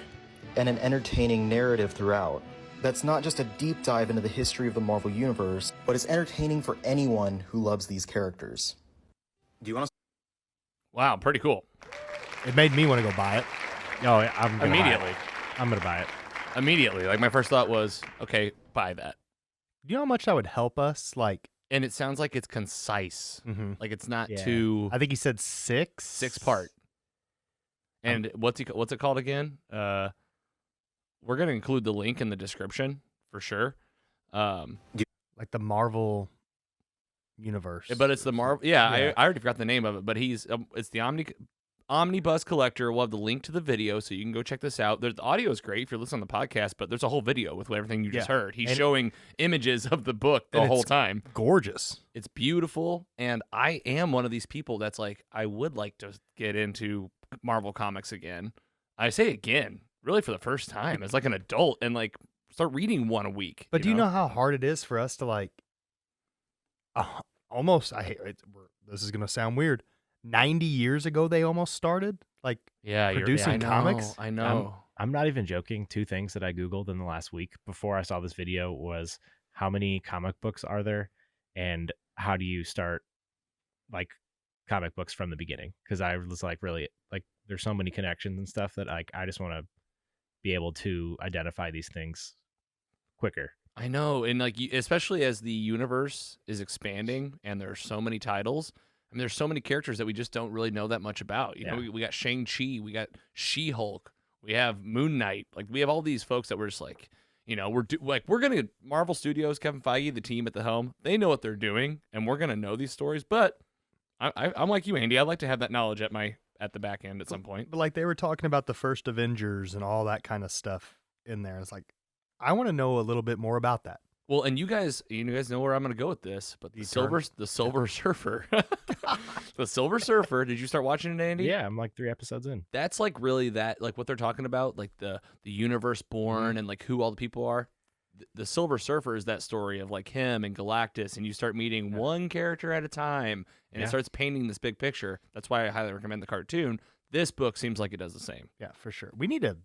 and an entertaining narrative throughout. That's not just a deep dive into the history of the Marvel Universe, but it's entertaining for anyone who loves these characters. Do you want to? Wow, pretty cool. It made me want to go buy it. Oh, yeah, I'm gonna Immediately. Buy it. I'm gonna buy it. Immediately. Like my first thought was, okay, buy that. Do you know how much that would help us? Like, And it sounds like it's concise. Like it's not Yeah. too I think he said 6. 6-part. And what's it called again? We're gonna include the link in the description for sure. Like the Marvel universe. But it's the Marvel. Yeah, Yeah. I already forgot the name of it. But it's the Omnibus Collector. We'll have the link to the video, so you can go check this out. The audio is great if you're listening on the podcast, but there's a whole video with everything you just heard. He's showing images of the book the whole time. Gorgeous. It's beautiful, and I am one of these people that's like, I would like to get into Marvel Comics again. I say again, really for the first time, as like an adult, and like start reading one a week. But do you know how hard it is for us to like, almost, I hate it, this is going to sound weird, 90 years ago they almost started like producing comics? I know. I'm not even joking. 2 things that I Googled in the last week before I saw this video was how many comic books are there and how do you start like comic books from the beginning? Because I was like, really, like there's so many connections and stuff that like I just want to be able to identify these things quicker. I know, and like especially as the universe is expanding and there's so many titles, I mean, there's so many characters that we just don't really know that much about. You know, we got Shang-Chi, we got She-Hulk, we have Moon Knight. Like we have all these folks that we're just like, you know, we're gonna Marvel Studios, Kevin Feige, the team at the helm, they know what they're doing, and we're gonna know these stories. But I'm like you, Andy. I'd like to have that knowledge at the back end at some point. But like they were talking about the first Avengers and all that kind of stuff in there. It's like, I want to know a little bit more about that. Well, and you guys know where I'm going to go with this, but the Silver Surfer, the Silver Surfer. Did you start watching it, Andy? Yeah, I'm like 3 episodes in. That's like really that, like what they're talking about, like the universe born and like who all the people are. The Silver Surfer is that story of like him and Galactus, and you start meeting one character at a time, and it starts painting this big picture. That's why I highly recommend the cartoon. This book seems like it does the same. Yeah, for sure. We need to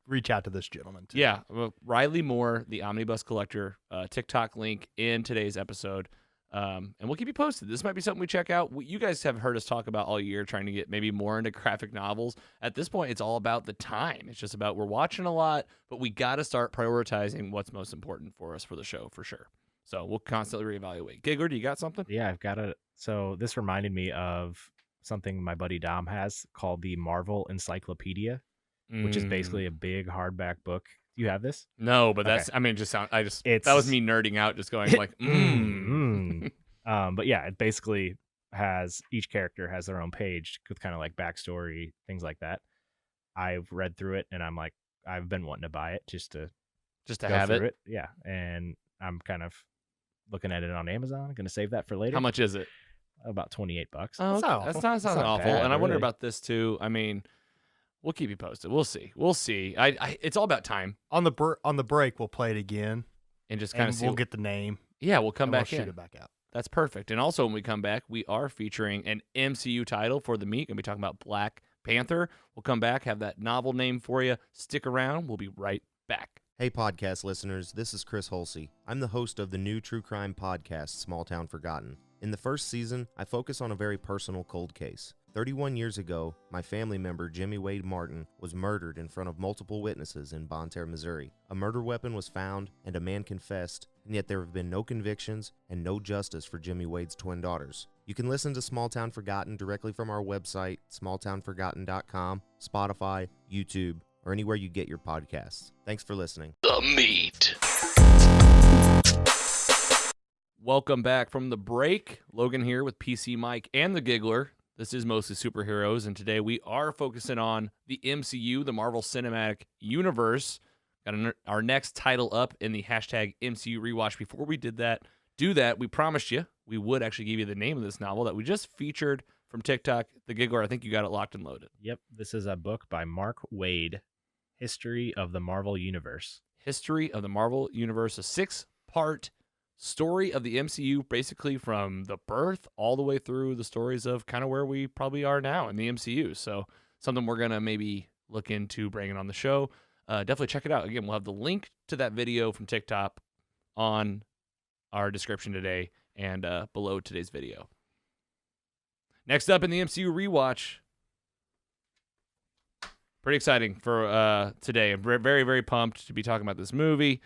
reach out to this gentleman too. Yeah, well, Riley Moore, the Omnibus Collector, TikTok link in today's episode, and we'll keep you posted. This might be something we check out. You guys have heard us talk about all year, trying to get maybe more into graphic novels. At this point, it's all about the time. It's just about we're watching a lot, but we got to start prioritizing what's most important for us for the show, for sure. So we'll constantly reevaluate. Giggler, do you got something? Yeah, I've got it. So this reminded me of something my buddy Dom has called the Marvel Encyclopedia, which is basically a big hardback book. Do you have this? No, but that's, I mean, that was me nerding out, just going like, But yeah, it basically has, each character has their own page with kind of like backstory, things like that. I've read through it and I'm like, I've been wanting to buy it just to have it. Yeah. And I'm kind of looking at it on Amazon. Going to save that for later. How much is it? About $28. Oh, okay. That's not awful. Bad, and I wonder really. about this too. I mean, we'll keep you posted. We'll see. It's all about time. On the break, we'll play it again and just kind of see. We'll get the name. Yeah, we'll come and back we'll in. shoot it back out. That's perfect. And also, when we come back, we are featuring an MCU title for the meet. Gonna be talking about Black Panther. We'll come back, have that novel name for you. Stick around. We'll be right back. Hey, podcast listeners, this is Chris Holsey. I'm the host of the new true crime podcast, Small Town Forgotten. In the first season, I focus on a very personal cold case. 31 years ago, my family member Jimmy Wade Martin was murdered in front of multiple witnesses in Bonne Terre, Missouri. A murder weapon was found, and a man confessed, and yet there have been no convictions and no justice for Jimmy Wade's twin daughters. You can listen to Small Town Forgotten directly from our website, smalltownforgotten.com, Spotify, YouTube, or anywhere you get your podcasts. Thanks for listening. The meat. Welcome back from the break. Logan here with PC Mike and the Giggler. This is Mostly Superheroes, and today we are focusing on the MCU, the Marvel Cinematic Universe. Got our next title up in the hashtag MCU Rewatch. Before we do that, we promised you we would actually give you the name of this novel that we just featured from TikTok. The Giggler, I think you got it locked and loaded. Yep, this is a book by Mark Waid, History of the Marvel Universe. History of the Marvel Universe, a 6-part story of the MCU, basically from the birth all the way through the stories of kind of where we probably are now in the MCU. So something we're going to maybe look into bringing on the show. Definitely check it out. Again, we'll have the link to that video from TikTok on our description today and below today's video. Next up in the MCU Rewatch, pretty exciting for today. I'm very, very pumped to be talking about this movie.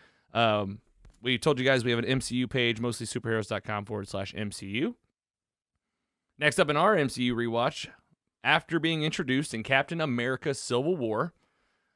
We told you guys we have an MCU page, mostlysuperheroes.com/MCU. Next up in our MCU rewatch, after being introduced in Captain America Civil War,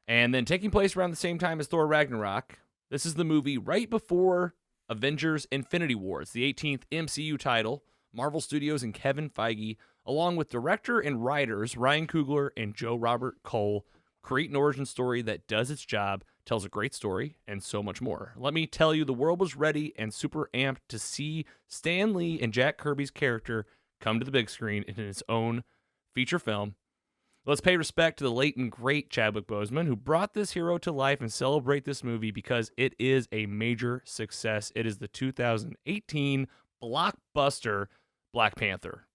and then taking place around the same time as Thor Ragnarok, this is the movie right before Avengers Infinity War. It's the 18th MCU title. Marvel Studios and Kevin Feige along with director and writers Ryan Coogler and Joe Robert Cole, create an origin story that does its job, tells a great story, and so much more. Let me tell you, the world was ready and super amped to see Stan Lee and Jack Kirby's character come to the big screen in its own feature film. Let's pay respect to the late and great Chadwick Boseman, who brought this hero to life, and celebrate this movie because it is a major success. It is the 2018 blockbuster Black Panther.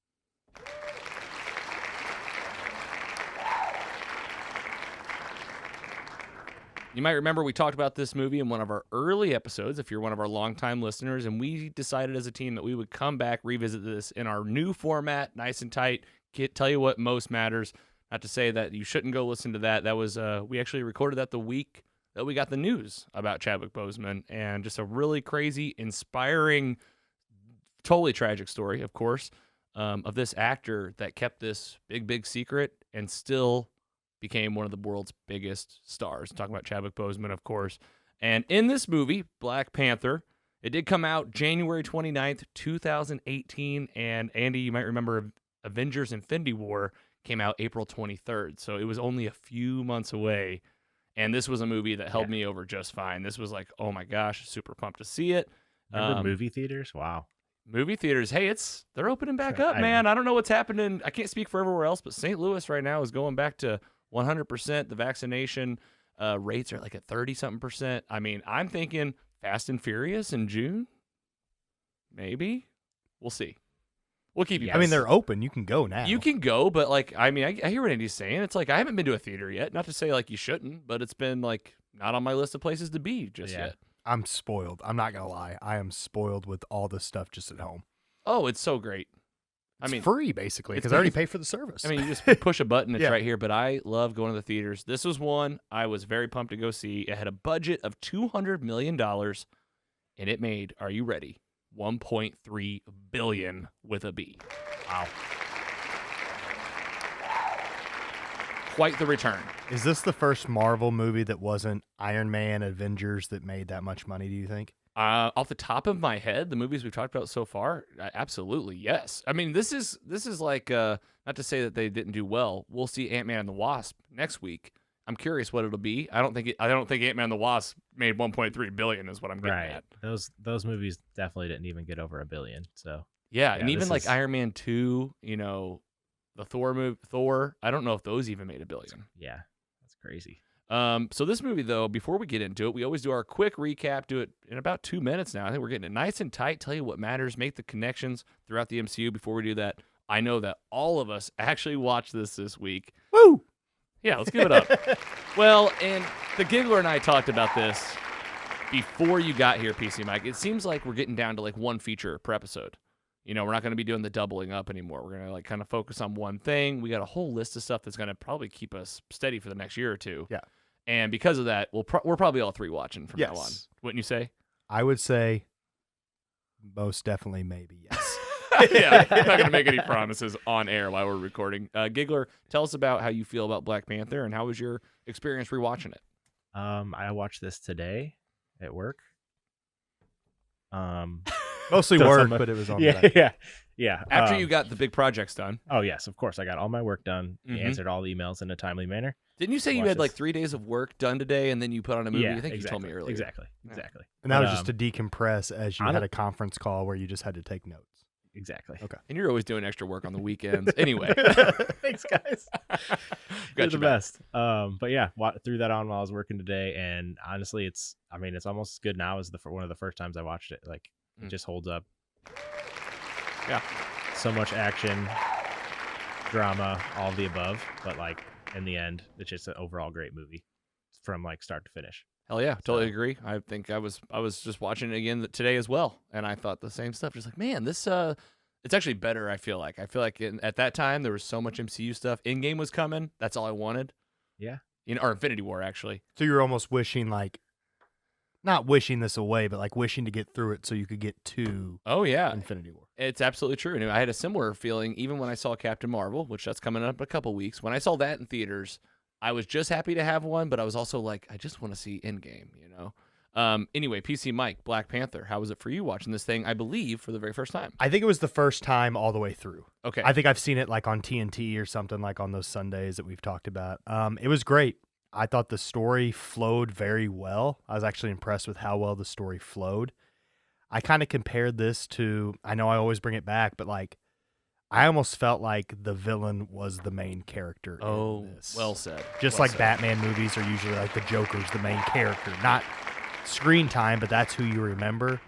You might remember we talked about this movie in one of our early episodes, if you're one of our longtime listeners, and we decided as a team that we would come back, revisit this in our new format, nice and tight, tell you what most matters. Not to say that you shouldn't go listen to that. That was we actually recorded that the week that we got the news about Chadwick Boseman, and just a really crazy, inspiring, totally tragic story, of course, of this actor that kept this big secret and still became one of the world's biggest stars. I'm talking about Chadwick Boseman, of course. And in this movie, Black Panther, it did come out January 29th, 2018. And Andy, you might remember Avengers Infinity War came out April 23rd. So it was only a few months away. And this was a movie that held me over just fine. This was like, oh my gosh, super pumped to see it. Remember movie theaters? Wow. Movie theaters, hey, they're opening back up, man. I don't know what's happening. I can't speak for everywhere else, but St. Louis right now is going back to 100%. The vaccination rates are like at 30-something%. I mean, I'm thinking Fast and Furious in June. Maybe. We'll see. We'll keep you I mean, they're open. You can go now. You can go, but like, I mean, I hear what Andy's saying. It's like, I haven't been to a theater yet. Not to say like you shouldn't, but it's been like not on my list of places to be just yet. I'm spoiled. I'm not going to lie. I am spoiled with all this stuff just at home. Oh, it's so great. It's free, basically, because I already paid for the service. I mean, you just push a button, it's right here, but I love going to the theaters. This was one I was very pumped to go see. It had a budget of $200 million, and it made, are you ready, $1.3 billion with a B. Wow. Quite the return. Is this the first Marvel movie that wasn't Iron Man, Avengers that made that much money, do you think? Off the top of my head, the movies we've talked about so far, absolutely yes. I mean, this is like not to say that they didn't do well. We'll see Ant-Man and the Wasp next week. I'm curious what it'll be. I don't think Ant-Man and the Wasp made 1.3 billion is what I'm getting at. Those movies definitely didn't even get over $1 billion. So yeah, and even like Iron Man 2, you know, the Thor, I don't know if those even made $1 billion. Yeah, that's crazy. So this movie, though, before we get into it, we always do our quick recap, do it in about 2 minutes now. I think we're getting it nice and tight, tell you what matters, make the connections throughout the MCU. Before we do that, I know that all of us actually watched this week. Woo! Yeah, let's give it up. Well, and the Giggler and I talked about this before you got here, PC Mike. It seems like we're getting down to like one feature per episode. You know, we're not going to be doing the doubling up anymore. We're going to like kind of focus on one thing. We got a whole list of stuff that's going to probably keep us steady for the next year or two. Yeah. And because of that, we're probably all three watching from now on. Wouldn't you say? I would say most definitely maybe, yes. Yeah, I'm not going to make any promises on air while we're recording. Giggler, tell us about how you feel about Black Panther and how was your experience rewatching it? I watched this today at work. Mostly work, but it was on Yeah. After you got the big projects done. Oh, yes, of course. I got all my work done. Mm-hmm. Answered all the emails in a timely manner. Didn't you say you had like 3 days of work done today and then you put on a movie? Yeah, I think you told me earlier. Exactly. And that was just to decompress as you had a conference call where you just had to take notes. Exactly. Okay. And you're always doing extra work on the weekends. Anyway. Thanks, guys. You're the best. But yeah, threw that on while I was working today. And honestly, it's almost as good now as one of the first times I watched it. Like, it just holds up. Yeah. So much action, drama, all of the above. But like in the end, it's just an overall great movie from like start to finish. Hell yeah, totally agree. I think I was just watching it again today as well, and I thought the same stuff. Just like, man, this it's actually better. I feel like at that time there was so much MCU stuff. Endgame was coming. That's all I wanted. Yeah, or Infinity War actually. So you were almost wishing not wishing this away, but like wishing to get through it so you could get to Infinity War. It's absolutely true. And I had a similar feeling even when I saw Captain Marvel, which that's coming up in a couple weeks. When I saw that in theaters, I was just happy to have one, but I was also like, I just want to see Endgame, you know? Anyway, PC Mike, Black Panther. How was it for you watching this thing, I believe, for the very first time? I think it was the first time all the way through. Okay. I think I've seen it like on TNT or something, like on those Sundays that we've talked about. It was great. I thought the story flowed very well. I was actually impressed with how well the story flowed. I kind of compared this to, I know I always bring it back, but like, I almost felt like the villain was the main character in this. Well said. Just well like said. Batman movies are usually like the Joker's the main character. Not screen time, but that's who you remember.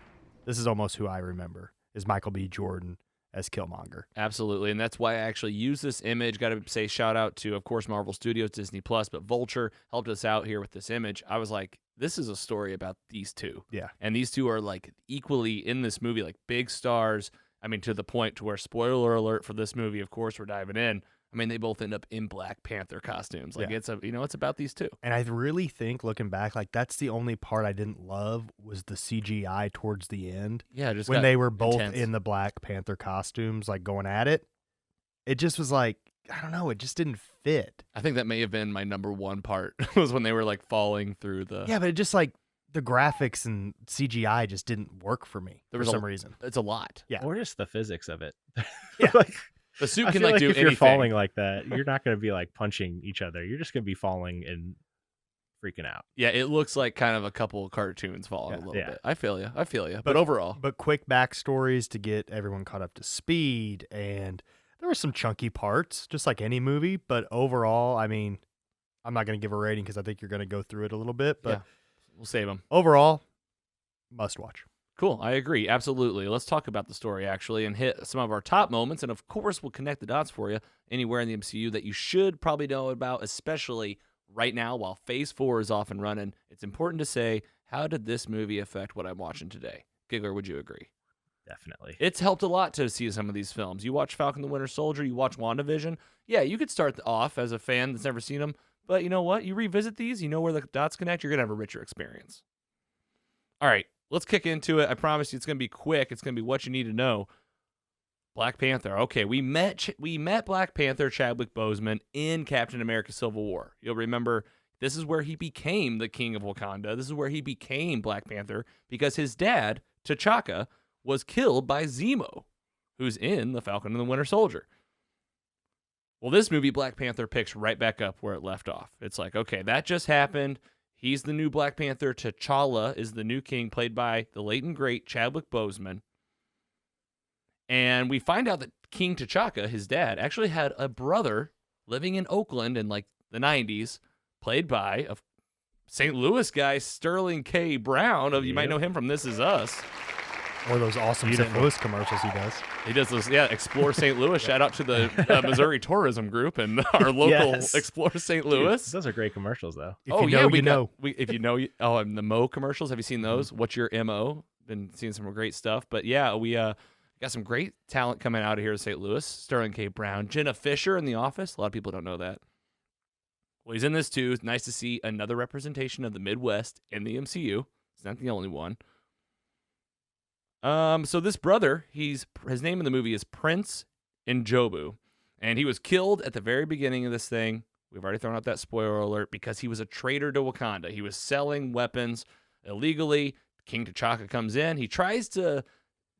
This is almost who I remember, is Michael B. Jordan as Killmonger. Absolutely, and that's why I actually use this image. Got to say shout out to, of course, Marvel Studios, Disney Plus, but Vulture helped us out here with this image. I was like, this is a story about these two. Yeah. And these two are like equally in this movie, like big stars. I mean, to the point to where, spoiler alert for this movie, of course, we're diving in. I mean, they both end up in Black Panther costumes. Like, it's it's about these two. And I really think, looking back, like that's the only part I didn't love was the CGI towards the end. Yeah, just when they were both intense. in the Black Panther costumes, like going at it. It just was like, I don't know, it just didn't fit. I think that may have been my number one part, was when they were like falling through the. Yeah, but it just like the graphics and CGI just didn't work for me There for was some reason. It's a lot. Yeah. Or just the physics of it. Yeah. Like, The suit I can feel like do if anything. you're falling like that, you're not going to be like punching each other. You're just going to be falling and freaking out. Yeah, it looks like kind of a couple of cartoons falling Yeah. a little Yeah. bit. I feel you. But overall, But quick backstories to get everyone caught up to speed, and there were some chunky parts, just like any movie. But overall, I mean, I'm not going to give a rating because I think you're going to go through it a little bit. But Yeah. we'll save them. overall, must watch. Cool. I agree. Absolutely. Let's talk about the story, actually, and hit some of our top moments. And, of course, we'll connect the dots for you anywhere in the MCU that you should probably know about, especially right now while Phase 4 is off and running. It's important to say, how did this movie affect what I'm watching today? Giggler, would you agree? Definitely. It's helped a lot to see some of these films. You watch Falcon the Winter Soldier, you watch WandaVision. Yeah, you could start off as a fan that's never seen them, but you know what? You revisit these, you know where the dots connect, you're going to have a richer experience. All right, let's kick into it. I promise you it's going to be quick. It's going to be what you need to know. Black Panther. Okay, we met Black Panther, Chadwick Boseman, in Captain America Civil War. You'll remember this is where he became the king of Wakanda. This is where he became Black Panther because his dad, T'Chaka, was killed by Zemo, who's in the Falcon and the Winter Soldier. Well, this movie, Black Panther, picks right back up where it left off. It's like, okay, that just happened. He's the new Black Panther. T'Challa is the new king, played by the late and great Chadwick Boseman. And we find out that King T'Chaka, his dad, actually had a brother living in Oakland in like the 90s, played by a St. Louis guy, Sterling K. Brown. You might know him from This Is Us. Or those awesome St. Louis commercials he does. He does those, Explore St. Louis. Shout out to the Missouri Tourism Group and our local Explore St. Louis. Dude, those are great commercials, though. If you know, you know. And the Mo commercials. Have you seen those? What's your MO? Been seeing some great stuff. But yeah, we got some great talent coming out of here in St. Louis. Sterling K. Brown, Jenna Fisher in The Office. A lot of people don't know that. Well, he's in this too. It's nice to see another representation of the Midwest in the MCU. He's not the only one. So this brother, his name in the movie is Prince Njobu, and he was killed at the very beginning of this thing. We've already thrown out that spoiler alert because he was a traitor to Wakanda. He was selling weapons illegally. King T'Chaka comes in. He tries to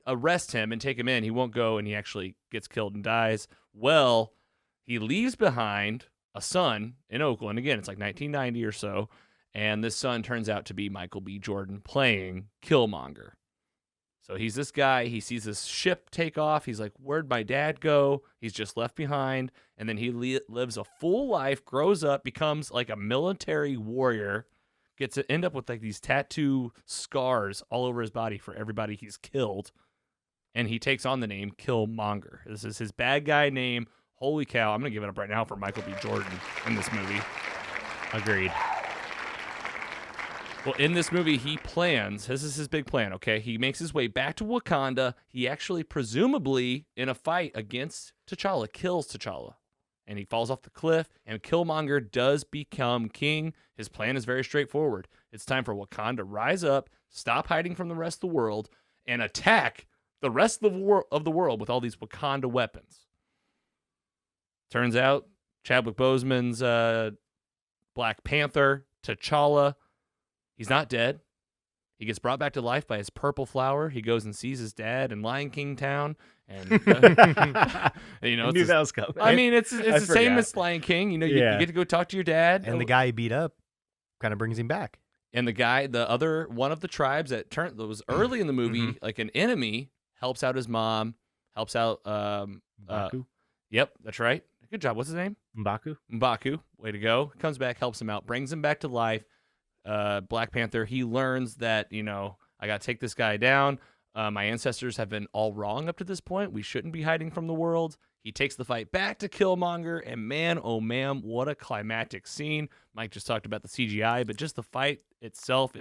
arrest him and take him in. He won't go, and he actually gets killed and dies. Well, he leaves behind a son in Oakland. Again, it's like 1990 or so, and this son turns out to be Michael B. Jordan playing Killmonger. So he's this guy, he sees this ship take off, he's like, where'd my dad go? He's just left behind, and then he lives a full life, grows up, becomes like a military warrior, gets to end up with like these tattoo scars all over his body for everybody he's killed, and he takes on the name Killmonger. This is his bad guy name. Holy cow, I'm going to give it up right now for Michael B. Jordan in this movie. Agreed. Well, in this movie, this is his big plan, okay? He makes his way back to Wakanda. He actually, presumably, in a fight against T'Challa, kills T'Challa. And he falls off the cliff, and Killmonger does become king. His plan is very straightforward. It's time for Wakanda to rise up, stop hiding from the rest of the world, and attack the rest of the world with all these Wakanda weapons. Turns out, Chadwick Boseman's Black Panther, T'Challa, he's not dead. He gets brought back to life by his purple flower. He goes and sees his dad in Lion King Town, and you know, I knew that was coming. I mean, it's the same forgot. as Lion King. You know, you Yeah. get to go talk to your dad, And the guy he beat up kind of brings him back. and the other one of the tribes that was early in the movie, like an enemy, helps out his mom, helps out. M'Baku? Yep, that's right. Good job. What's his name? M'Baku? M'Baku. Way to go. Comes back, helps him out, brings him back to life. Black Panther. He learns that, you know, I got to take this guy down. My ancestors have been all wrong up to this point. We shouldn't be hiding from the world. He takes the fight back to Killmonger, and man, oh man, what a climactic scene. Mike just talked about the CGI, but just the fight itself.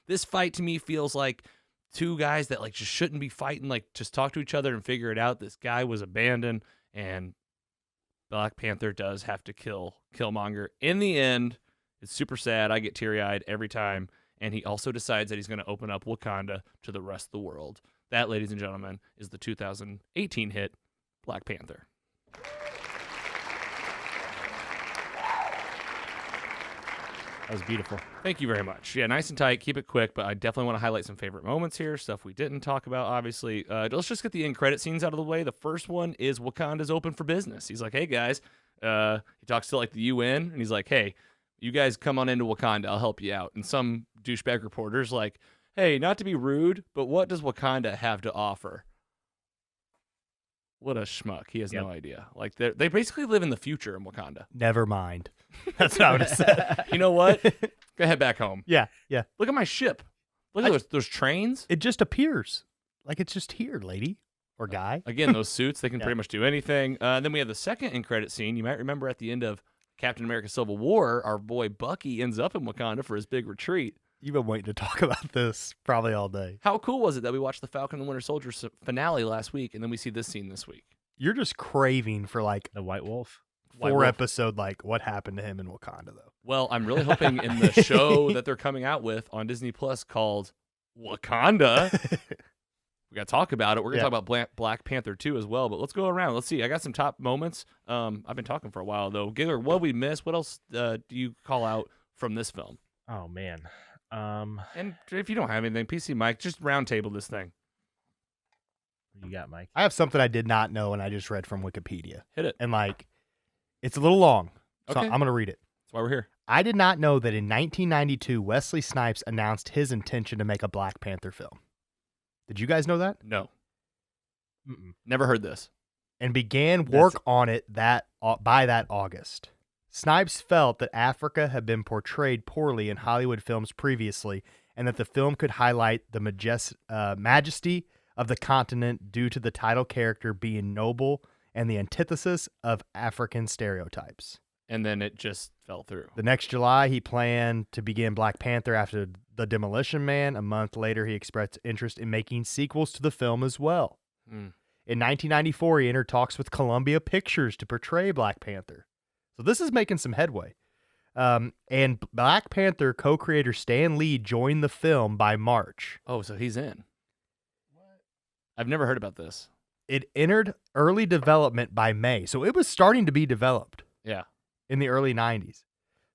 This fight to me feels like two guys that like just shouldn't be fighting, like just talk to each other and figure it out. This guy was abandoned, and Black Panther does have to kill Killmonger. In the end, it's super sad. I get teary-eyed every time. And he also decides that he's going to open up Wakanda to the rest of the world. That, ladies and gentlemen, is the 2018 hit Black Panther. That was beautiful. Thank you very much. Yeah, nice and tight. Keep it quick, but I definitely want to highlight some favorite moments here, stuff we didn't talk about, obviously. Let's just get the end credit scenes out of the way. The first one is Wakanda's open for business. He's like, hey, guys. He talks to like the UN, and he's like, hey, you guys come on into Wakanda. I'll help you out. And some douchebag reporter's like, hey, not to be rude, but what does Wakanda have to offer? What a schmuck. He has no idea. Like, they basically live in the future in Wakanda. Never mind. That's what I would have said. You know what? Go head back home. Yeah. Look at my ship. Look at those trains. It just appears. Like it's just here, lady or guy. Again, those suits, they can pretty much do anything. Then we have the second end credit scene. You might remember at the end of Captain America Civil War, our boy Bucky ends up in Wakanda for his big retreat. You've been waiting to talk about this probably all day. How cool was it that we watched the Falcon and the Winter Soldier finale last week, and then we see this scene this week? You're just craving for like The White Wolf. four episode, like what happened to him in Wakanda, though. Well, I'm really hoping in the show that they're coming out with on Disney Plus called Wakanda, we got to talk about it. We're going to talk about Black Panther 2 as well, but let's go around. Let's see. I got some top moments. I've been talking for a while, though. Giggler, what we missed? What else do you call out from this film? Oh, man. And if you don't have anything, PC Mike, just round table this thing. What you got, Mike? I have something I did not know and I just read from Wikipedia. Hit it. And like, it's a little long, so Okay. I'm going to read it. That's why we're here. I did not know that in 1992, Wesley Snipes announced his intention to make a Black Panther film. Did you guys know that? No. Mm-mm. Never heard this. And began work on it by that August. Snipes felt that Africa had been portrayed poorly in Hollywood films previously, and that the film could highlight the majesty of the continent due to the title character being noble and the antithesis of African stereotypes. And then it just fell through. The next July, he planned to begin Black Panther after The Demolition Man. A month later, he expressed interest in making sequels to the film as well. In 1994, he entered talks with Columbia Pictures to portray Black Panther. So this is making some headway. And Black Panther co-creator Stan Lee joined the film by March. Oh, so he's in. I've never heard about this. It entered early development by May, so it was starting to be developed Yeah. in the early 90s.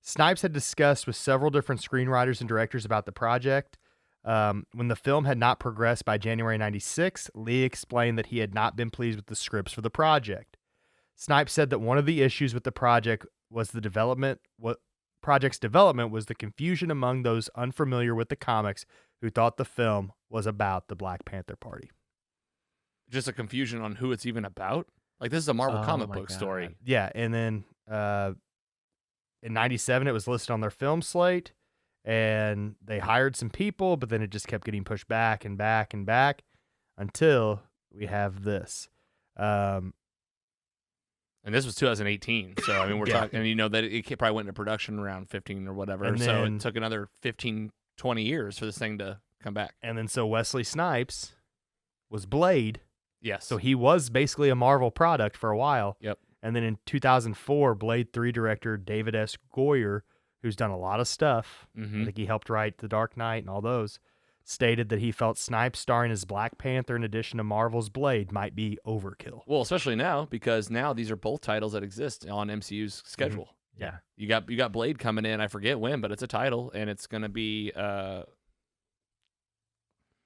Snipes had discussed with several different screenwriters and directors about the project. When the film had not progressed by January 96, Lee explained that he had not been pleased with the scripts for the project. Snipes said that one of the issues with the project was project's development was the confusion among those unfamiliar with the comics who thought the film was about the Black Panther Party. Just a confusion on who it's even about. Like, this is a Marvel comic my book God. story. Yeah, and then in 97, it was listed on their film slate, and they hired some people, but then it just kept getting pushed back and back and back until we have this. And this was 2018. So, I mean, we're talking, and you know that it probably went into production around 15 or whatever. And So then- it took another 15, 20 years for this thing to come back. And then so Wesley Snipes was Blade, Yes. so he was basically a Marvel product for a while. Yep. And then in 2004, Blade 3 director David S. Goyer, who's done a lot of stuff, I think he helped write The Dark Knight and all those, stated that he felt Snipes starring as Black Panther in addition to Marvel's Blade might be overkill. Well, especially now, because now these are both titles that exist on MCU's schedule. Yeah. You got Blade coming in. I forget when, but it's a title, and it's going to be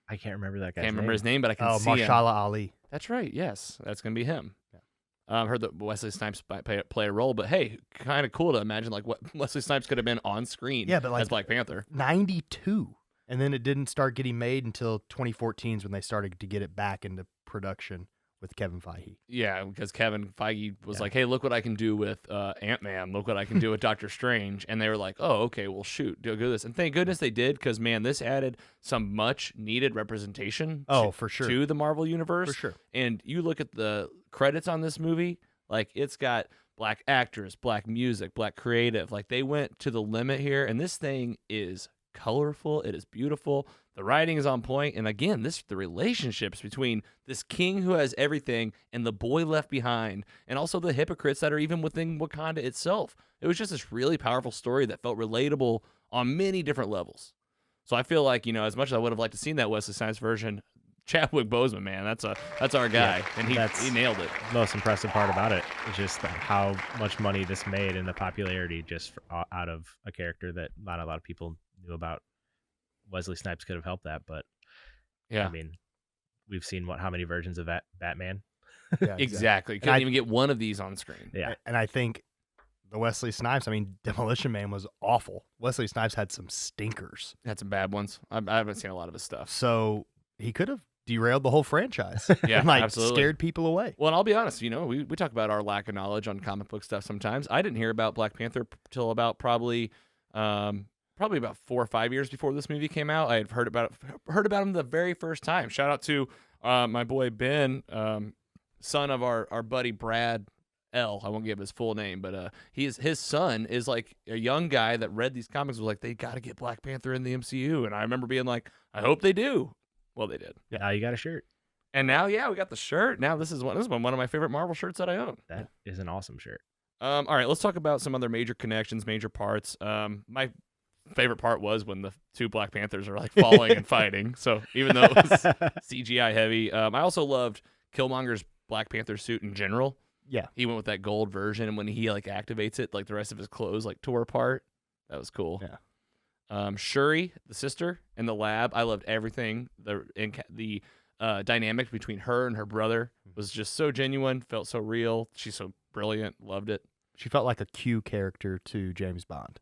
I can't remember that guy's Can't remember name. his name, but I can see him. Marshala Ali. That's right. Yes, that's gonna be him. Heard that Wesley Snipes play a role, but hey, kind of cool to imagine like what Wesley Snipes could have been on screen. Yeah, but like as Black Panther. 92, and then it didn't start getting made until 2014 when they started to get it back into production with Kevin Feige. Yeah, because Kevin Feige was like, "Hey, look what I can do with Ant-Man. Look what I can do with Doctor Strange." And they were like, "Oh, okay, well, shoot, do this." And thank goodness they did, because man, this added some much needed representation. For sure, to the Marvel universe. for sure. And you look at the credits on this movie, like it's got black actors, black music, black creative. Like they went to the limit here, and this thing is colorful. It is beautiful. The writing is on point, and again, the relationships between this king who has everything and the boy left behind, and also the hypocrites that are even within Wakanda itself. It was just this really powerful story that felt relatable on many different levels. So I feel like, as much as I would have liked to seen that Wesley Snipes version, Chadwick Boseman, man, that's our guy, and he nailed it. The most impressive part about it is just how much money this made and the popularity just out of a character that not a lot of people knew about. Wesley Snipes could have helped that, but yeah, I mean, we've seen how many versions of Batman? Yeah, exactly. Couldn't even get one of these on screen. Yeah, and I think the Wesley Snipes. I mean, Demolition Man was awful. Wesley Snipes had some stinkers. Had some bad ones. I haven't seen a lot of his stuff. So he could have derailed the whole franchise. Yeah, and, absolutely. Scared people away. Well, and I'll be honest, we talk about our lack of knowledge on comic book stuff sometimes. I didn't hear about Black Panther till about probably about 4 or 5 years before this movie came out. I had heard about him the very first time. Shout out to my boy Ben, son of our buddy Brad L. I won't give his full name, but his son is like a young guy that read these comics, was like, they got to get Black Panther in the MCU, and I remember being like, I hope they do. Well, they did. Yeah. Now you got a shirt. And now, we got the shirt. Now this is one of my favorite Marvel shirts that I own. That is an awesome shirt. All right, let's talk about some other major connections, major parts. My favorite part was when the two Black Panthers are like falling and fighting. So even though it was CGI heavy, I also loved Killmonger's Black Panther suit in general. Yeah, he went with that gold version, and when he like activates it, like the rest of his clothes like tore apart. That was cool. Yeah. Shuri, the sister in the lab, I loved everything. The dynamic between her and her brother was just so genuine, felt so real. She's so brilliant, loved it. She felt like a Q character to James Bond,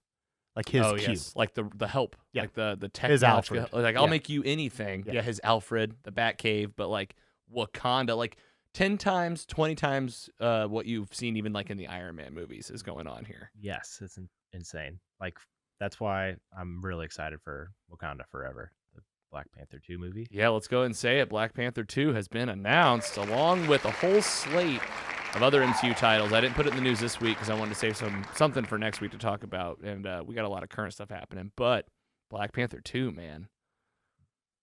like his Q, yes. Like the help, like the tech, his Alfred. Like I'll make you anything. Yeah, his Alfred, the Batcave, but like Wakanda, like 10 times, 20 times what you've seen even like in the Iron Man movies is going on here. Yes, it's insane. Like that's why I'm really excited for Wakanda Forever, the Black Panther 2 movie. Yeah, let's go ahead and say it. Black Panther 2 has been announced along with a whole slate of other MCU titles. I didn't put it in the news this week because I wanted to save something for next week to talk about, and we got a lot of current stuff happening. But Black Panther 2, man,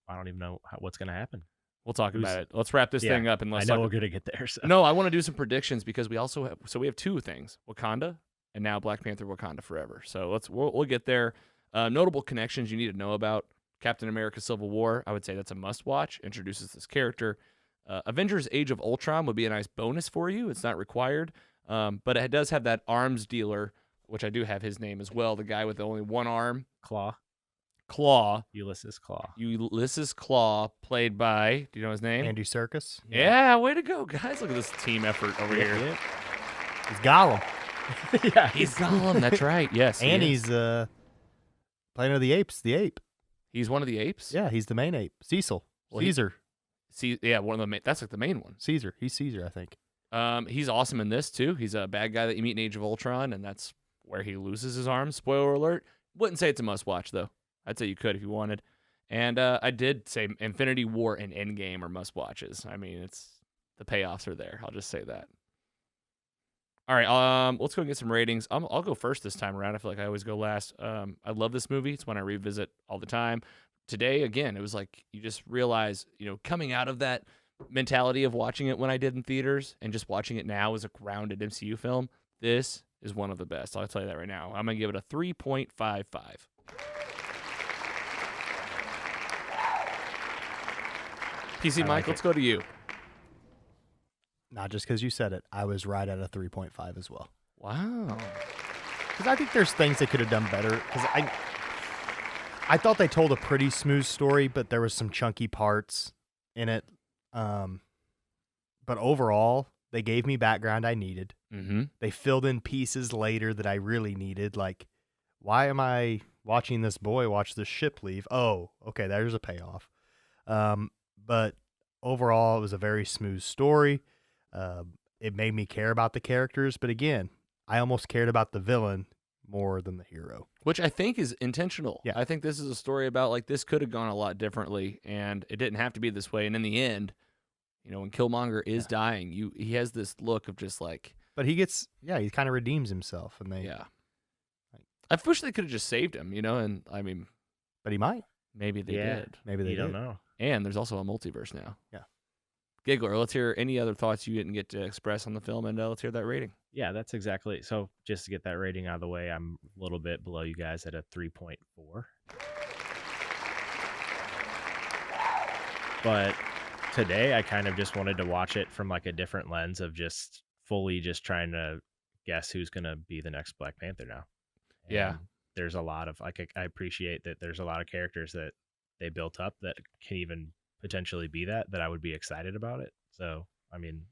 I don't even know what's going to happen. We'll talk about it. Let's wrap this thing up, and let's I know we're going to get there. So. No, I want to do some predictions because we also have. So we have two things: Wakanda, and now Black Panther: Wakanda Forever. So we'll get there. Notable connections you need to know about: Captain America: Civil War. I would say that's a must-watch. Introduces this character. Avengers: Age of Ultron would be a nice bonus for you. It's not required, but it does have that arms dealer, which I do have his name as well. The guy with only one arm. Claw. Ulysses Claw. Ulysses Claw, played by, do you know his name? Andy Serkis. Yeah, way to go, guys. Look at this team effort over here. Yeah. He's Gollum. Yeah, he's Gollum. That's right. Yes. And he's Planet of the Apes, the ape. He's one of the apes? Yeah, he's the main ape. Cecil. Caesar. One of the main. That's like the main one. Caesar. He's Caesar, I think. He's awesome in this, too. He's a bad guy that you meet in Age of Ultron, and that's where he loses his arms. Spoiler alert. Wouldn't say it's a must-watch, though. I'd say you could if you wanted. And I did say Infinity War and Endgame are must-watches. I mean, the payoffs are there. I'll just say that. All right, let's go and get some ratings. I'll go first this time around. I feel like I always go last. I love this movie. It's one I revisit all the time. Today, again, it was like you just realize, coming out of that mentality of watching it when I did in theaters and just watching it now as a grounded MCU film, this is one of the best. I'll tell you that right now. I'm going to give it a 3.55. PC Mike, let's go to you. Not just because you said it. I was right at a 3.5 as well. Wow. Because I think there's things they could have done better. Because I thought they told a pretty smooth story, but there was some chunky parts in it. But overall, they gave me background I needed. Mm-hmm. They filled in pieces later that I really needed. Like, why am I watching this boy watch this ship leave? Oh, okay, there's a payoff. But overall, it was a very smooth story. It made me care about the characters. But again, I almost cared about the villain more than the hero. Which I think is intentional. Yeah. I think this is a story about, like, this could have gone a lot differently, and it didn't have to be this way. And in the end, you know, when Killmonger is dying, he has this look of just like... But he gets, he kind of redeems himself. And they, Yeah. I wish they could have just saved him, you know, and I mean... But he might. Maybe they did. Maybe they You did. don't know. And there's also a multiverse now. Yeah. Giggler, let's hear any other thoughts you didn't get to express on the film, and let's hear that rating. Yeah, that's exactly. So just to get that rating out of the way, I'm a little bit below you guys at a 3.4. But today I kind of just wanted to watch it from like a different lens of just fully just trying to guess who's going to be the next Black Panther now. Yeah. And there's a lot of, like, I appreciate that there's a lot of characters that they built up that can even potentially be that I would be excited about it. So, I mean,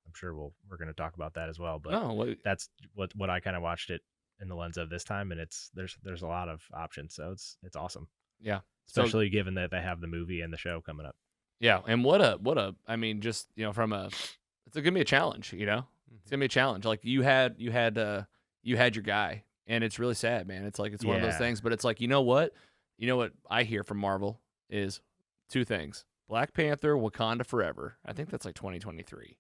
I'm sure we're going to talk about that as well, but that's what I kind of watched it in the lens of this time. And there's a lot of options. So it's awesome. Yeah. Especially given that they have the movie and the show coming up. Yeah. And I mean, just, you know, it's going to be a challenge, you know, it's going to be a challenge. Like you had your guy, and it's really sad, man. It's like, it's one of those things, but it's like, you know what I hear from Marvel is two things: Black Panther, Wakanda Forever. I think that's like 2023.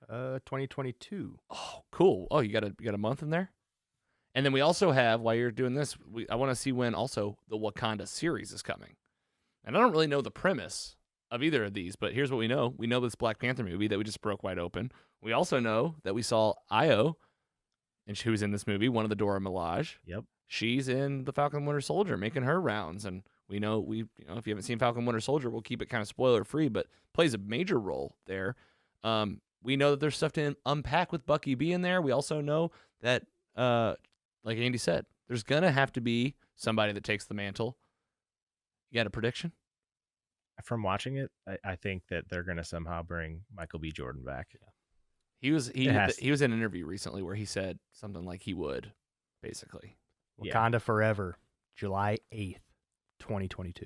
2022. Oh, cool. Oh, you got a month in there? And then we also have, while you're doing this, I want to see when also the Wakanda series is coming. And I don't really know the premise of either of these, but here's what we know. We know this Black Panther movie that we just broke wide open. We also know that we saw Io, and she was in this movie, one of the Dora Milaje. Yep. She's in the Falcon Winter Soldier, making her rounds. And we know, if you haven't seen Falcon Winter Soldier, we'll keep it kind of spoiler free, but plays a major role there. We know that there's stuff to unpack with Bucky being there. We also know that, like Andy said, there's going to have to be somebody that takes the mantle. You got a prediction? From watching it, I think that they're going to somehow bring Michael B. Jordan back. Yeah. He was in an interview recently where he said something like he would, basically. Wakanda Forever, July 8th, 2022.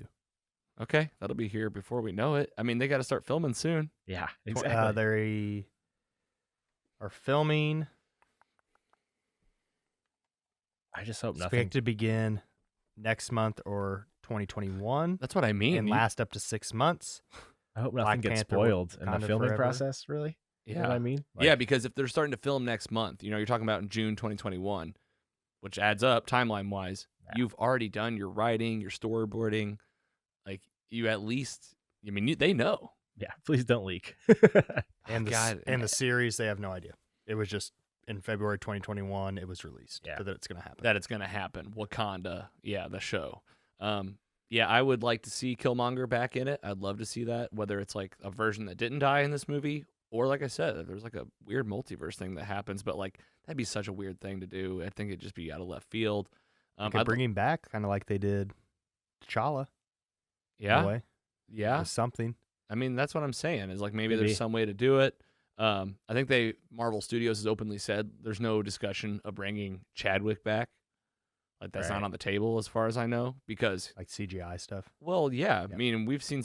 Okay, that'll be here before we know it. I mean, they got to start filming soon. Yeah, exactly. They are filming. I just hope nothing. Expected to begin next month or 2021. That's what I mean. And last up to 6 months. I hope nothing gets spoiled in the filming process, really. Yeah. You know what I mean? Yeah, because if they're starting to film next month, you're talking about in June 2021, which adds up timeline-wise. Yeah. You've already done your writing, your storyboarding. Like, you at least, they know. Yeah, please don't leak. And the series, they have no idea. It was just in February 2021, it was released. Yeah. So that it's going to happen. That it's going to happen. Wakanda, the show. I would like to see Killmonger back in it. I'd love to see that, whether it's like a version that didn't die in this movie, or like I said, there's like a weird multiverse thing that happens, but like that'd be such a weird thing to do. I think it'd just be out of left field. I'd bring him back, kind of like they did T'Challa. Yeah. In a way. Yeah. With something. I mean, that's what I'm saying, is like maybe there's some way to do it. I think Marvel Studios has openly said there's no discussion of bringing Chadwick back. Like, that's not on the table as far as I know, because like CGI stuff. Well, yeah. I mean, we've seen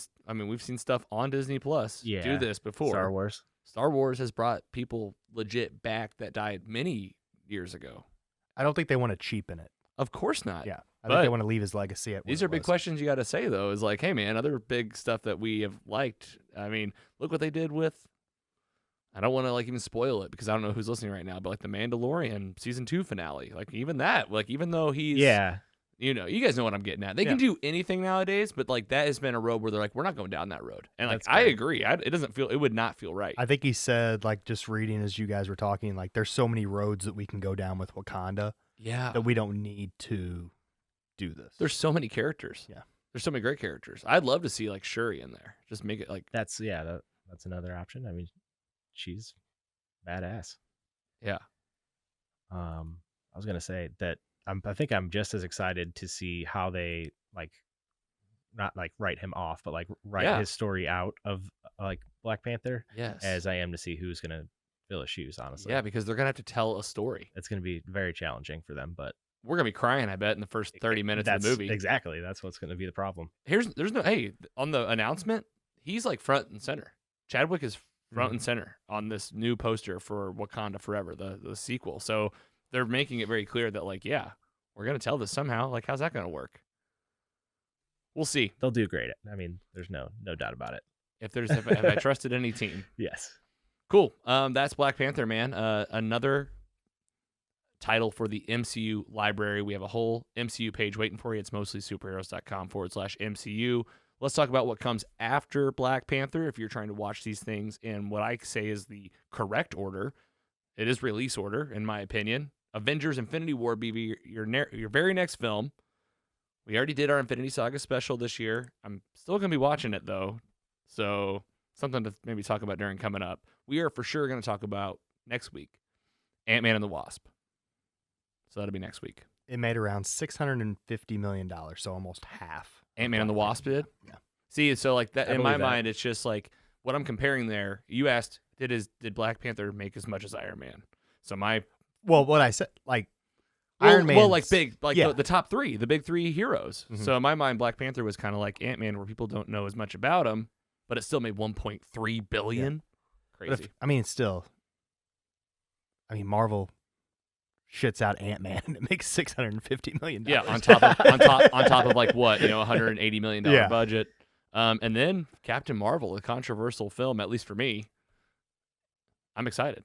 stuff on Disney Plus do this before. Star Wars has brought people legit back that died many years ago. I don't think they want to cheapen it. Of course not. Yeah. I think they want to leave his legacy at These are big questions you got to say, though, is like, hey, man, other big stuff that we have liked. I mean, look what they did with, I don't want to like even spoil it because I don't know who's listening right now, but like the Mandalorian season 2 finale, like even that, like even though he's, you guys know what I'm getting at. They can do anything nowadays, but like that has been a road where they're like, we're not going down that road. And like, I agree. It would not feel right. I think he said, like, just reading as you guys were talking, like there's so many roads that we can go down with Wakanda. Yeah. That we don't need to do this. There's so many characters. Yeah. There's so many great characters. I'd love to see like Shuri in there. Just make it like that's another option. I mean, she's badass. Yeah. I was gonna say that I think I'm just as excited to see how they not like write him off, but like write his story out of like Black Panther. Yes. As I am to see who's gonna fill his shoes. Honestly, Yeah, because they're gonna have to tell a story. it's gonna be very challenging for them, but We're gonna be crying, I bet, in the first 30 minutes of the movie. Exactly, that's what's gonna be the problem. There's no on the announcement, he's like front and center. Chadwick is front and center on this new poster for Wakanda Forever, the sequel. So they're making it very clear that like, yeah, we're gonna tell this somehow. Like, how's that gonna work? We'll see. They'll do great. I mean, there's no doubt about it. If I trusted any team. Yes. Cool. That's Black Panther, man. Another title for the MCU library. We have a whole MCU page waiting for you. It's mostly superheroes.com/MCU. Let's talk about what comes after Black Panther. If you're trying to watch these things in what I say is the correct order, it is release order, in my opinion. Avengers Infinity War be your very next film. We already did our Infinity Saga special this year. I'm still going to be watching it, though. So something to maybe talk about during coming up. We are for sure going to talk about next week Ant-Man and the Wasp. So that'll be next week. It made around $650 million, so almost half. Ant-Man and the Wasp did? Yeah. See, so like that in my believe that. mind, it's just like what I'm comparing there. You asked, did Black Panther make as much as Iron Man? So Well, what I said, like, Iron Man. Well, like big, like yeah. the top three, the big three heroes. Mhm. So in my mind, Black Panther was kind of like Ant-Man, where people don't know as much about him, but it still made 1.3 billion. But Crazy. it's still. Marvel shits out Ant-Man and it makes $650 million. Yeah, on top of like what, $180 million Yeah. budget. And then Captain Marvel, a controversial film, at least for me. I'm excited.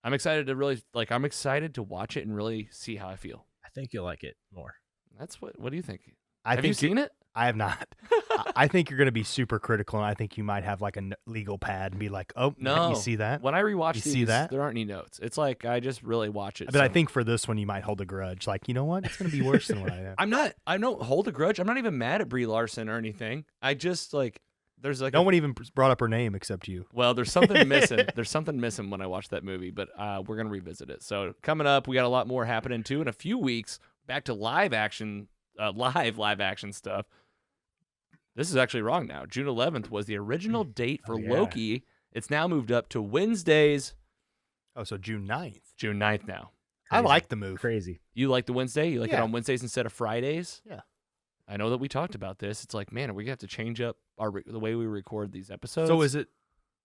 I'm excited to watch it and really see how I feel. I think you'll like it more. That's what do you think? Have Have you seen it? I have not. I think you're going to be super critical, and I think you might have like a legal pad and be like, "Oh, No. you see that?" When I rewatch You these, see that? there aren't any notes. It's like I just really watch it. But I think for this one, you might hold a grudge. Like, you know what? It's going to be worse than what I have. I don't hold a grudge. I'm not even mad at Brie Larson or anything. I just like there's like No one even brought up her name except you. Well, there's something missing. There's something missing when I watch that movie, but we're going to revisit it. So coming up, we got a lot more happening too. In a few weeks, back to live action stuff. This is actually wrong now. June 11th was the original date for Loki. It's now moved up to Wednesdays. Oh, so June 9th. June 9th now. I like the move. Crazy. You like the Wednesday? You like it Yeah. on Wednesdays instead of Fridays? Yeah. I know that we talked about this. It's like, man, are we going to have to change up the way we record these episodes? So is it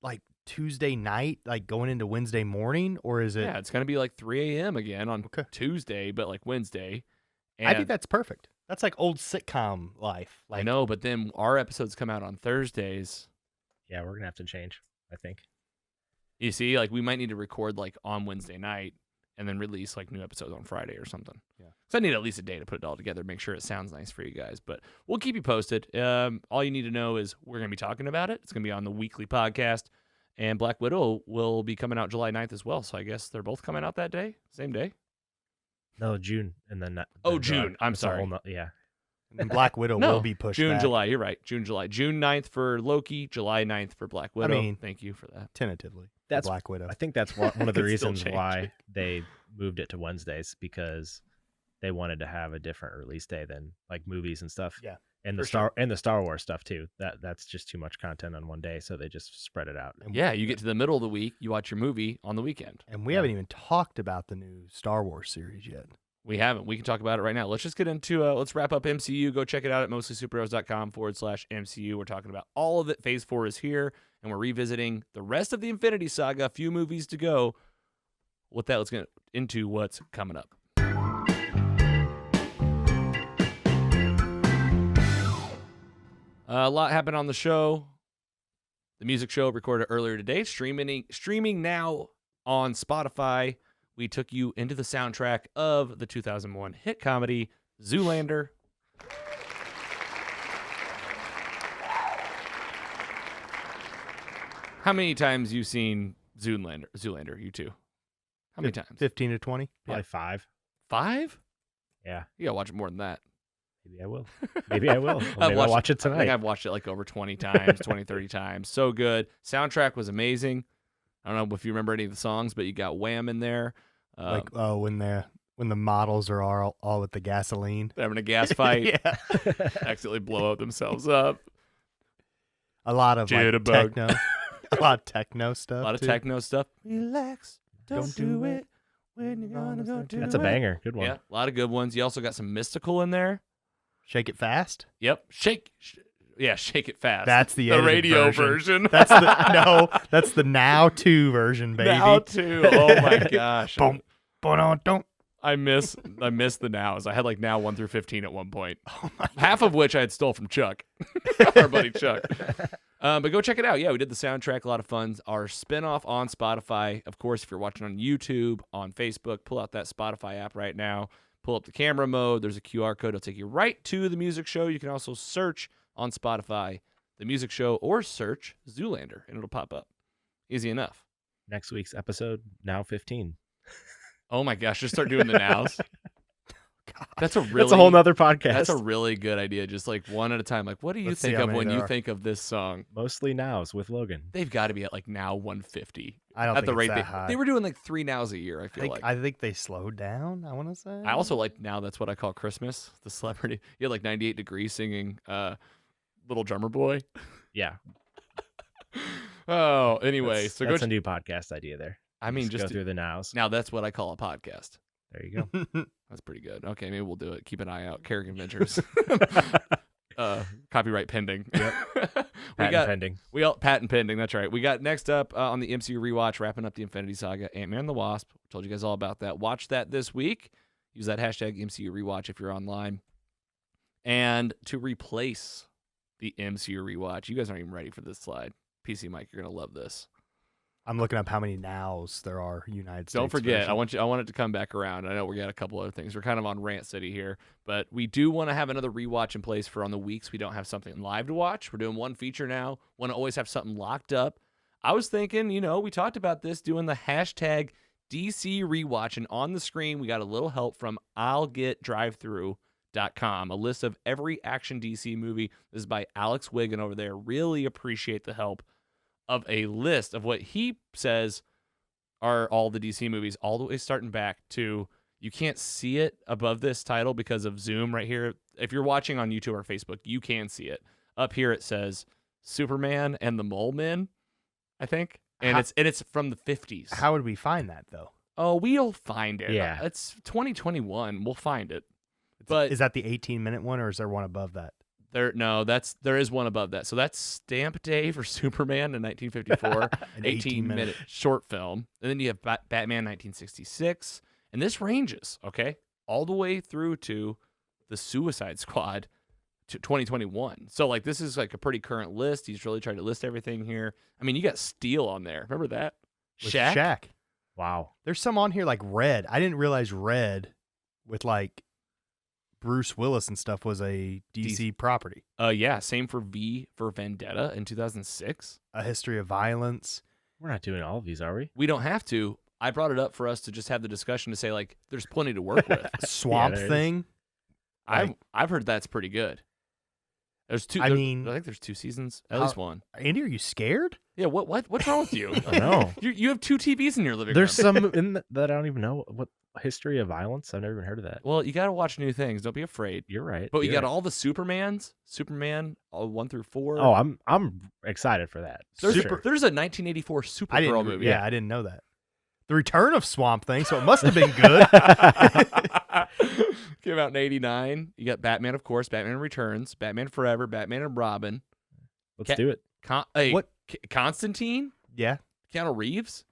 like Tuesday night, like going into Wednesday morning, or is it? Yeah, it's going to be like 3 a.m. again on Okay. Tuesday, but like Wednesday. I And think that's perfect. That's like old sitcom life. Like, I know, but then our episodes come out on Thursdays. Yeah, we're gonna have to change, I think. You see, like we might need to record like on Wednesday night and then release like new episodes on Friday or something. Yeah. So I need at least a day to put it all together, make sure it sounds nice for you guys. But we'll keep you posted. All you need to know is we're going to be talking about it. It's going to be on the weekly podcast. And Black Widow will be coming out July 9th as well. So I guess they're both coming out that day, same day. No, June, and then that. Oh, then June. I'm it's a whole sorry. yeah. and Black Widow No, will be pushed June, back July. You're right. June, July. June 9th for Loki, July 9th for Black Widow. mean- Thank you for that. tentatively. for That's- Black Widow. I think that's one of the Could still reasons change. why they moved it to Wednesdays, because they wanted to have a different release day than like movies and stuff. Yeah, And the for Star Wars stuff too. That's just too much content on one day, so they just spread it out. And Yeah, you get to the middle of the week, you watch your movie on the weekend. And we haven't even talked about the new Star Wars series yet. We haven't. We can talk about it right now. Let's just get into let's wrap up MCU. Go check it out at mostlysuperheroes.com/MCU. We're talking about all of it. Phase 4 is here, and we're revisiting the rest of the Infinity Saga. A few movies to go. With that, let's get into what's coming up. A lot happened on the show. The music show recorded earlier today, streaming now on Spotify. We took you into the soundtrack of the 2001 hit comedy Zoolander. How many times you seen Zoolander, you two? How many times? 15 to 20. Probably 5. 5? Yeah, You gotta watch it more than that. maybe I will. Maybe I will. Or I've maybe I'll watch it I think tonight. I've watched it like over 20 times, 20, 30 times. So good. Soundtrack was amazing. I don't know if you remember any of the songs, but you got Wham in there. Like when When the models are all with the gasoline. They're having a gas fight. Yeah. Accidentally blow up themselves up. A lot of like, Jitterbug. techno. A lot of techno stuff. A lot of too. techno stuff. Relax. Don't do it. When you're gonna go do That's a banger. Good one. Yeah, a lot of good ones. You also got some mystical in there. Shake It Fast. Yep. Shake It Fast. That's the edited radio version. That's the Now 2 version, baby. Now too. Oh my gosh. Boom. Don't. I miss the nows. I had like now 1 through 15 at one point. Half of which I had stole from Chuck, our buddy Chuck. But go check it out. Yeah, we did the soundtrack. A lot of fun. Our spinoff on Spotify. Of course, if you're watching on YouTube, on Facebook, pull out that Spotify app right now. Pull up the camera mode. There's a QR code. It'll take you right to the music show. You can also search on Spotify the music show or search Zoolander, and it'll pop up. Easy enough. Next week's episode, now 15. Oh my gosh, just start doing the nows. That's a whole nother podcast. That's a really good idea. Just like one at a time. Like, what do you Let's see think how of many when there you are. think of this song? Mostly nows with Logan. They've got to be at like now 150. I don't at think the it's rate that they, high. they were doing like 3 nows a year. I feel like. I think they slowed down. I want to say. I also like now. That's what I call Christmas. The celebrity. You had like 98 Degrees singing "Little Drummer Boy." Yeah. Oh, anyway, so that's go. a new podcast idea there. I mean, Just go through the nows. now that's what I call a podcast. There you go. That's pretty good. Okay, maybe we'll do it. Keep an eye out. Carrogan Ventures. Copyright pending. Yep. Pending. Patent pending. That's right. We got next up on the MCU rewatch, wrapping up the Infinity Saga, Ant-Man and the Wasp. Told you guys all about that. Watch that this week. Use that hashtag MCU rewatch if you're online. And to replace the MCU rewatch, you guys aren't even ready for this slide. PC Mike, you're gonna love this. I'm looking up how many nows there are. United States. Don't forget, version. I want it to come back around. I know we got a couple other things. We're kind of on Rant City here, but we do want to have another rewatch in place for on the weeks we don't have something live to watch. We're doing one feature now. Want to always have something locked up. I was thinking, we talked about this, doing the hashtag DC rewatch, and on the screen we got a little help from I'llGetDriveThru.com, a list of every action DC movie. This is by Alex Wiggin over there. Really appreciate the help of a list of what he says are all the DC movies, all the way starting back to, you can't see it above this title because of Zoom right here. If you're watching on YouTube or Facebook, you can see it. Up here it says Superman and the Mole Men, I think. And it's from the 50s. How would we find that though? Oh, we'll find it. Yeah. It's 2021. We'll find it. But Is that the 18-minute one, or is there one above that? there is one above that. So that's Stamp Day for Superman in 1954, An 18-minute short film. And then you have Batman 1966. And this ranges, okay, all the way through to the Suicide Squad to 2021. So like this is like a pretty current list. He's really trying to list everything here. I mean, you got Steel on there. Remember that? With Shaq? Shaq. Wow. There's some on here like Red. I didn't realize Red with like Bruce Willis and stuff was a DC property. Yeah, same for V for Vendetta in 2006. A History of Violence. We're not doing all of these, are we? We don't have to. I brought it up for us to just have the discussion to say like there's plenty to work with. Swamp there it is. Thing. I've heard that's pretty good. There's two. I I mean- think there's 2 seasons, at least one. Andy, are you scared? Yeah. What's wrong with you? I know. You have 2 TVs in your living There's room. some in that I don't even know. What History of Violence? I've never even heard of that. Well, you got to watch new things. Don't be afraid. You're right. But you You're got right. all the Supermans. Superman 1 through 4. Oh, I'm excited for that. there's Sure. there's a 1984 Supergirl movie. Yeah, I didn't know that. The Return of Swamp Thing, so it must have been good. Came out in '89. You got Batman, of course. Batman Returns. Batman Forever. Batman and Robin. Let's do it. What? Constantine? Yeah, Keanu Reeves?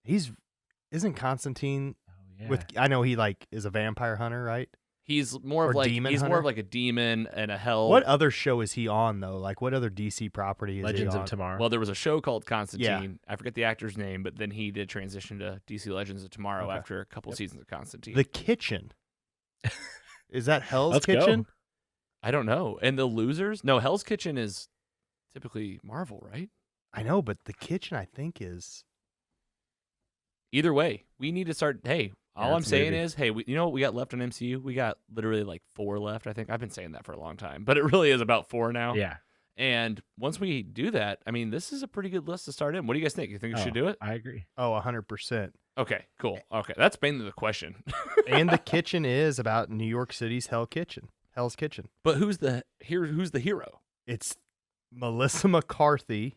isn't Constantine Oh, yeah. with? I know he like is a vampire hunter, right? He's more Or of like demon he's more hunter? of like a demon and a hell. What other show is he on though? Like what other DC property is Legends he of on? Tomorrow. Well, there was a show called Constantine. I forget the actor's name, but then he did transition to DC Legends of Tomorrow Okay. after a couple seasons of Constantine. The Kitchen. Is that Hell's Let's go. Kitchen? I don't know. And the Losers? No, Hell's Kitchen is typically Marvel, right? I know, but The Kitchen I think is. Either way, we need to start. Hey, all I'm it's a saying movie. is, hey, you know what we got left on MCU? We got literally like 4 left. I think I've been saying that for a long time, but it really is about 4 now. yeah. And once we do that, I mean, this is a pretty good list to start in. What do you guys think? You think we should do it? I agree. Oh, 100%. Okay, cool. Okay, that's mainly the question. And the kitchen is about New York City's Hell's Kitchen. But who's the hero? It's Melissa McCarthy,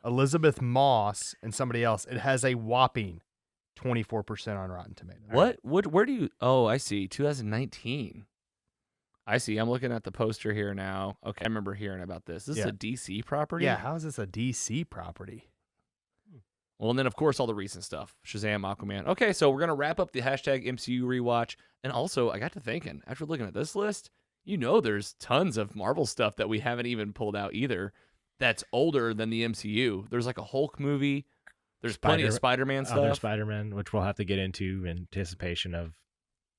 Elizabeth Moss, and somebody else. It has a whopping 24% on Rotten Tomatoes. What? Where do you? Oh, I see. 2019. I see. I'm looking at the poster here now. Okay, I remember hearing about this. This is a DC property? Yeah, how is this a DC property? Well, and then, of course, all the recent stuff. Shazam, Aquaman. Okay, so we're going to wrap up the hashtag MCU rewatch. And also, I got to thinking, after looking at this list, there's tons of Marvel stuff that we haven't even pulled out either that's older than the MCU. There's like a Hulk movie. There's plenty of Spider-Man stuff. Other Spider-Man, which we'll have to get into in anticipation of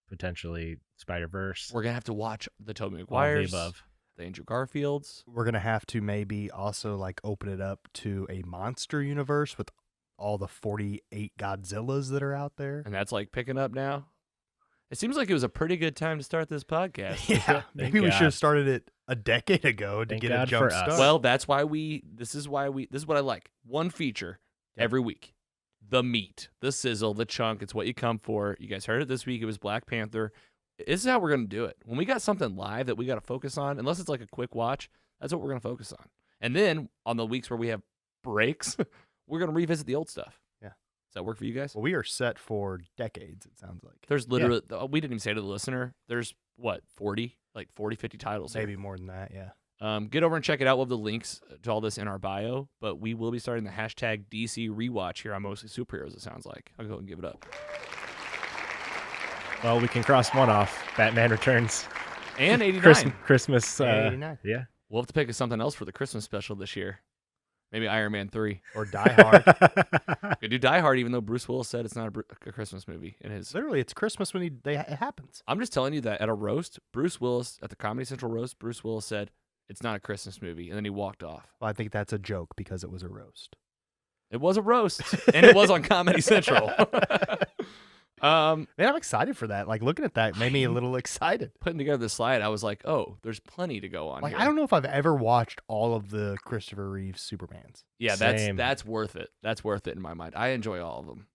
potentially Spider-Verse. We're going to have to watch the Tobey Maguires, above. the Andrew Garfields. We're going to have to maybe also like open it up to a monster universe with all the 48 Godzillas that are out there. And that's like picking up now. It seems like it was a pretty good time to start this podcast. Yeah, maybe we should have started it a decade ago to get a jump start. Well, that's why this is what I like. One feature every week. The meat, the sizzle, the chunk. It's what you come for. You guys heard it this week. It was Black Panther. This is how we're going to do it. When we got something live that we got to focus on, unless it's like a quick watch, that's what we're going to focus on. And then on the weeks where we have breaks, we're going to revisit the old stuff. Yeah. Does that work for you guys? Well, we are set for decades, it sounds like. There's literally, we didn't even say to the listener, there's 40, 50 titles. Maybe more than that, yeah. Get over and check it out. We'll have the links to all this in our bio, but we will be starting the hashtag DC rewatch here on Mostly Superheroes, it sounds like. I'll go and give it up. Well, we can cross one off. Batman Returns. And 89. Christmas. 89. Yeah. We'll have to pick something else for the Christmas special this year. Maybe Iron Man 3. Or Die Hard. We could do Die Hard, even though Bruce Willis said it's not a Christmas movie. Literally, it's Christmas when it happens. I'm just telling you that at a roast, Bruce Willis, at the Comedy Central roast, Bruce Willis said, it's not a Christmas movie, and then he walked off. Well, I think that's a joke because it was a roast. It was a roast, and it was on Comedy Central. Man, I'm excited for that. Like, looking at that made me a little excited. Putting together the slide, I was like, oh, there's plenty to go on Like, here. I don't know if I've ever watched all of the Christopher Reeve Supermans. Yeah, Same. that's worth it. That's worth it in my mind. I enjoy all of them.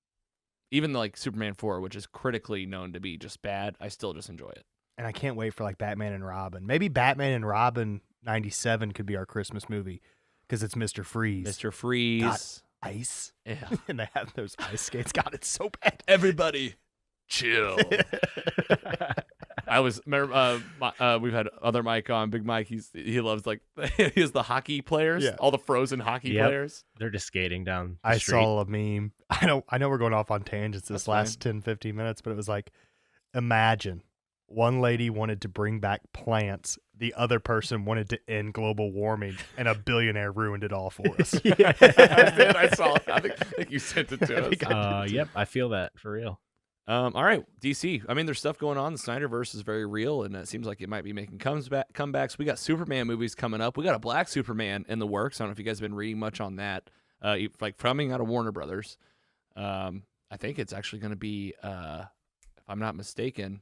Even like Superman 4, which is critically known to be just bad, I still just enjoy it. And I can't wait for, like, Batman and Robin. Maybe Batman and Robin 97 could be our Christmas movie because it's Mr. Freeze. Mr. Freeze. Got ice. Yeah. And they have those ice skates. God, it's so bad. Everybody, chill. We've had other Mike on, Big Mike. He loves he has the hockey players, all the frozen hockey players. They're just skating down the I street. saw a meme. I know we're going off on tangents this last 10, 15 minutes, but it was like, imagine one lady wanted to bring back plants. The other person wanted to end global warming, and a billionaire ruined it all for us. Yeah, I saw it. I think you sent it to us. Yep, I feel that for real. All right, DC. I mean, there's stuff going on. The Snyderverse is very real, and it seems like it might be making comebacks. We got Superman movies coming up. We got a Black Superman in the works. I don't know if you guys have been reading much on that. Like coming out of Warner Brothers. I think it's actually going to be, if I'm not mistaken,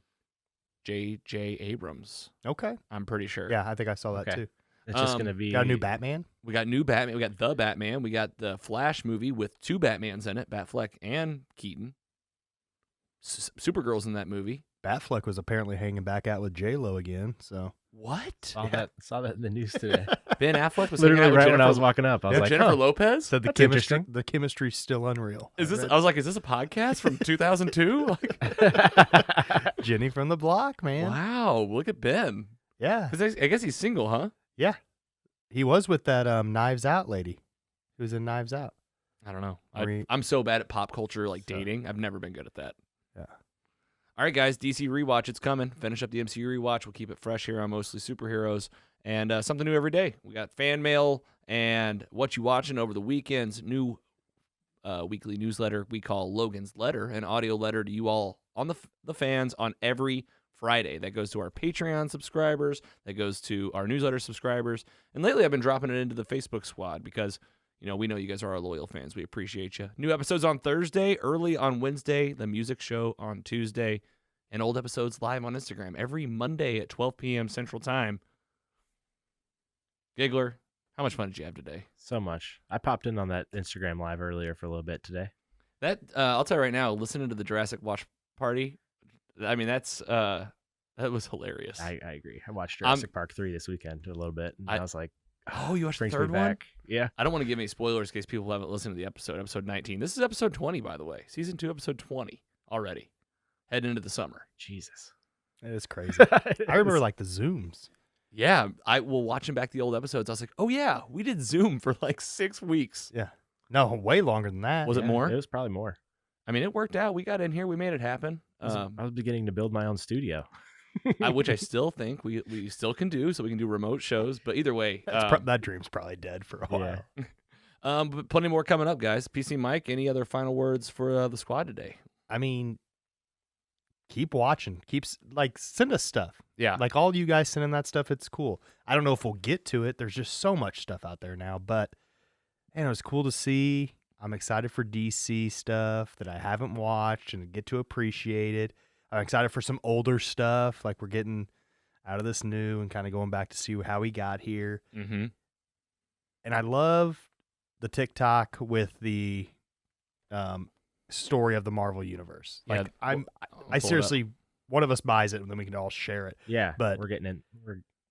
J.J. Abrams. Okay. I'm pretty sure. Yeah, I think I saw that too. It's just going to be... Got a new Batman? We got new Batman. We got the Batman. We got the Flash movie with two Batmans in it, Batfleck and Keaton. Supergirl's in that movie. Batfleck was apparently hanging back out with J-Lo again, so... What? Saw that in the news today. Ben Affleck was literally hanging out with right when Jennifer, I was walking up. I was like, Jennifer Lopez? So That's interesting. the chemistry's still unreal. I was like, is this a podcast from 2002? Like, Jenny from the block, man. wow, look at Ben. Yeah. 'Cause I guess he's single, huh? Yeah. He was with that Knives Out lady who was in Knives Out. I don't know. Marie- I'm so bad at pop culture, like dating. I've never been good at that. Yeah. All right, guys, DC rewatch, it's coming. Finish up the MCU rewatch. We'll keep it fresh here on Mostly Superheroes. And something new every day. We got fan mail and what you watching over the weekends. New weekly newsletter we call Logan's Letter, an audio letter to you all on the fans on every Friday. That goes to our Patreon subscribers. That goes to our newsletter subscribers. And lately I've been dropping it into the Facebook squad because, we know you guys are our loyal fans. We appreciate you. New episodes on Thursday, early on Wednesday, the music show on Tuesday, and old episodes live on Instagram every Monday at 12 p.m. Central Time. Giggler, how much fun did you have today? so much. I popped in on that Instagram live earlier for a little bit today. That I'll tell you right now, listening to the Jurassic Watch Party, I mean that was hilarious. I agree. I watched Jurassic Park 3 this weekend a little bit, and I was like, oh, you watched the brings me third one? back. Yeah. I don't want to give any spoilers in case people haven't listened to the episode 19. This is episode 20, by the way. Season 2, episode 20 already. Heading into the summer. Jesus. It is crazy. I remember like the Zooms. Yeah, watching back the old episodes, I was like, oh yeah, we did Zoom for like 6 weeks. Yeah. No, way longer than that. Was it more? It was probably more. I mean, it worked out. We got in here. We made it happen. I was beginning to build my own studio. Which I still think we still can do, so we can do remote shows. But either way, that dream's probably dead for a while. Yeah. But plenty more coming up, guys. PC Mike, any other final words for the squad today? I mean, keep watching. Send us stuff. Yeah. Like all you guys sending that stuff, it's cool. I don't know if we'll get to it. There's just so much stuff out there now, but it was cool to see. I'm excited for DC stuff that I haven't watched and get to appreciate it. I'm excited for some older stuff, like we're getting out of this new and kind of going back to see how we got here. Mm-hmm. And I love the TikTok with the story of the Marvel Universe. Like yeah, I seriously, one of us buys it and then we can all share it. Yeah, but we're getting in.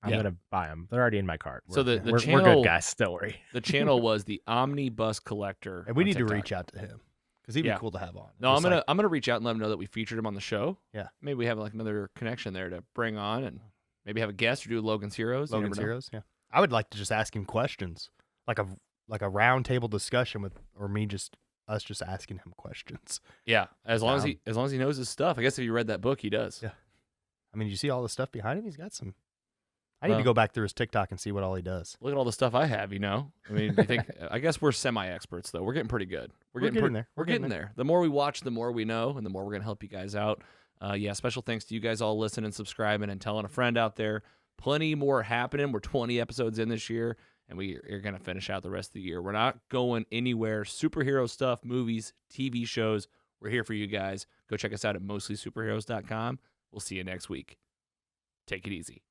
I'm gonna buy them. They're already in my cart. So the we're channel, we're good guys. Don't worry. The channel was the Omnibus Collector, and we on need TikTok. to reach out to him because he'd be cool to have on. No, Just I'm gonna reach out and let him know that we featured him on the show. Yeah, maybe we have like another connection there to bring on, and maybe have a guest or do Logan's Heroes. Logan's Heroes. Yeah, I would like to just ask him questions, like a round table discussion with, or us just asking him questions. Yeah, as long as he knows his stuff. I guess if you read that book, he does. Yeah, I mean, you see all the stuff behind him. He's got some. I need to go back through his TikTok and see what all he does. Look at all the stuff I have, I mean, you think? I guess we're semi-experts, though. We're getting pretty good. We're getting there. We're getting there. The more we watch, the more we know, and the more we're going to help you guys out. Special thanks to you guys all listening, subscribing, and telling a friend out there. Plenty more happening. We're 20 episodes in this year, and we are going to finish out the rest of the year. We're not going anywhere. Superhero stuff, movies, TV shows. We're here for you guys. Go check us out at mostlysuperheroes.com. We'll see you next week. Take it easy.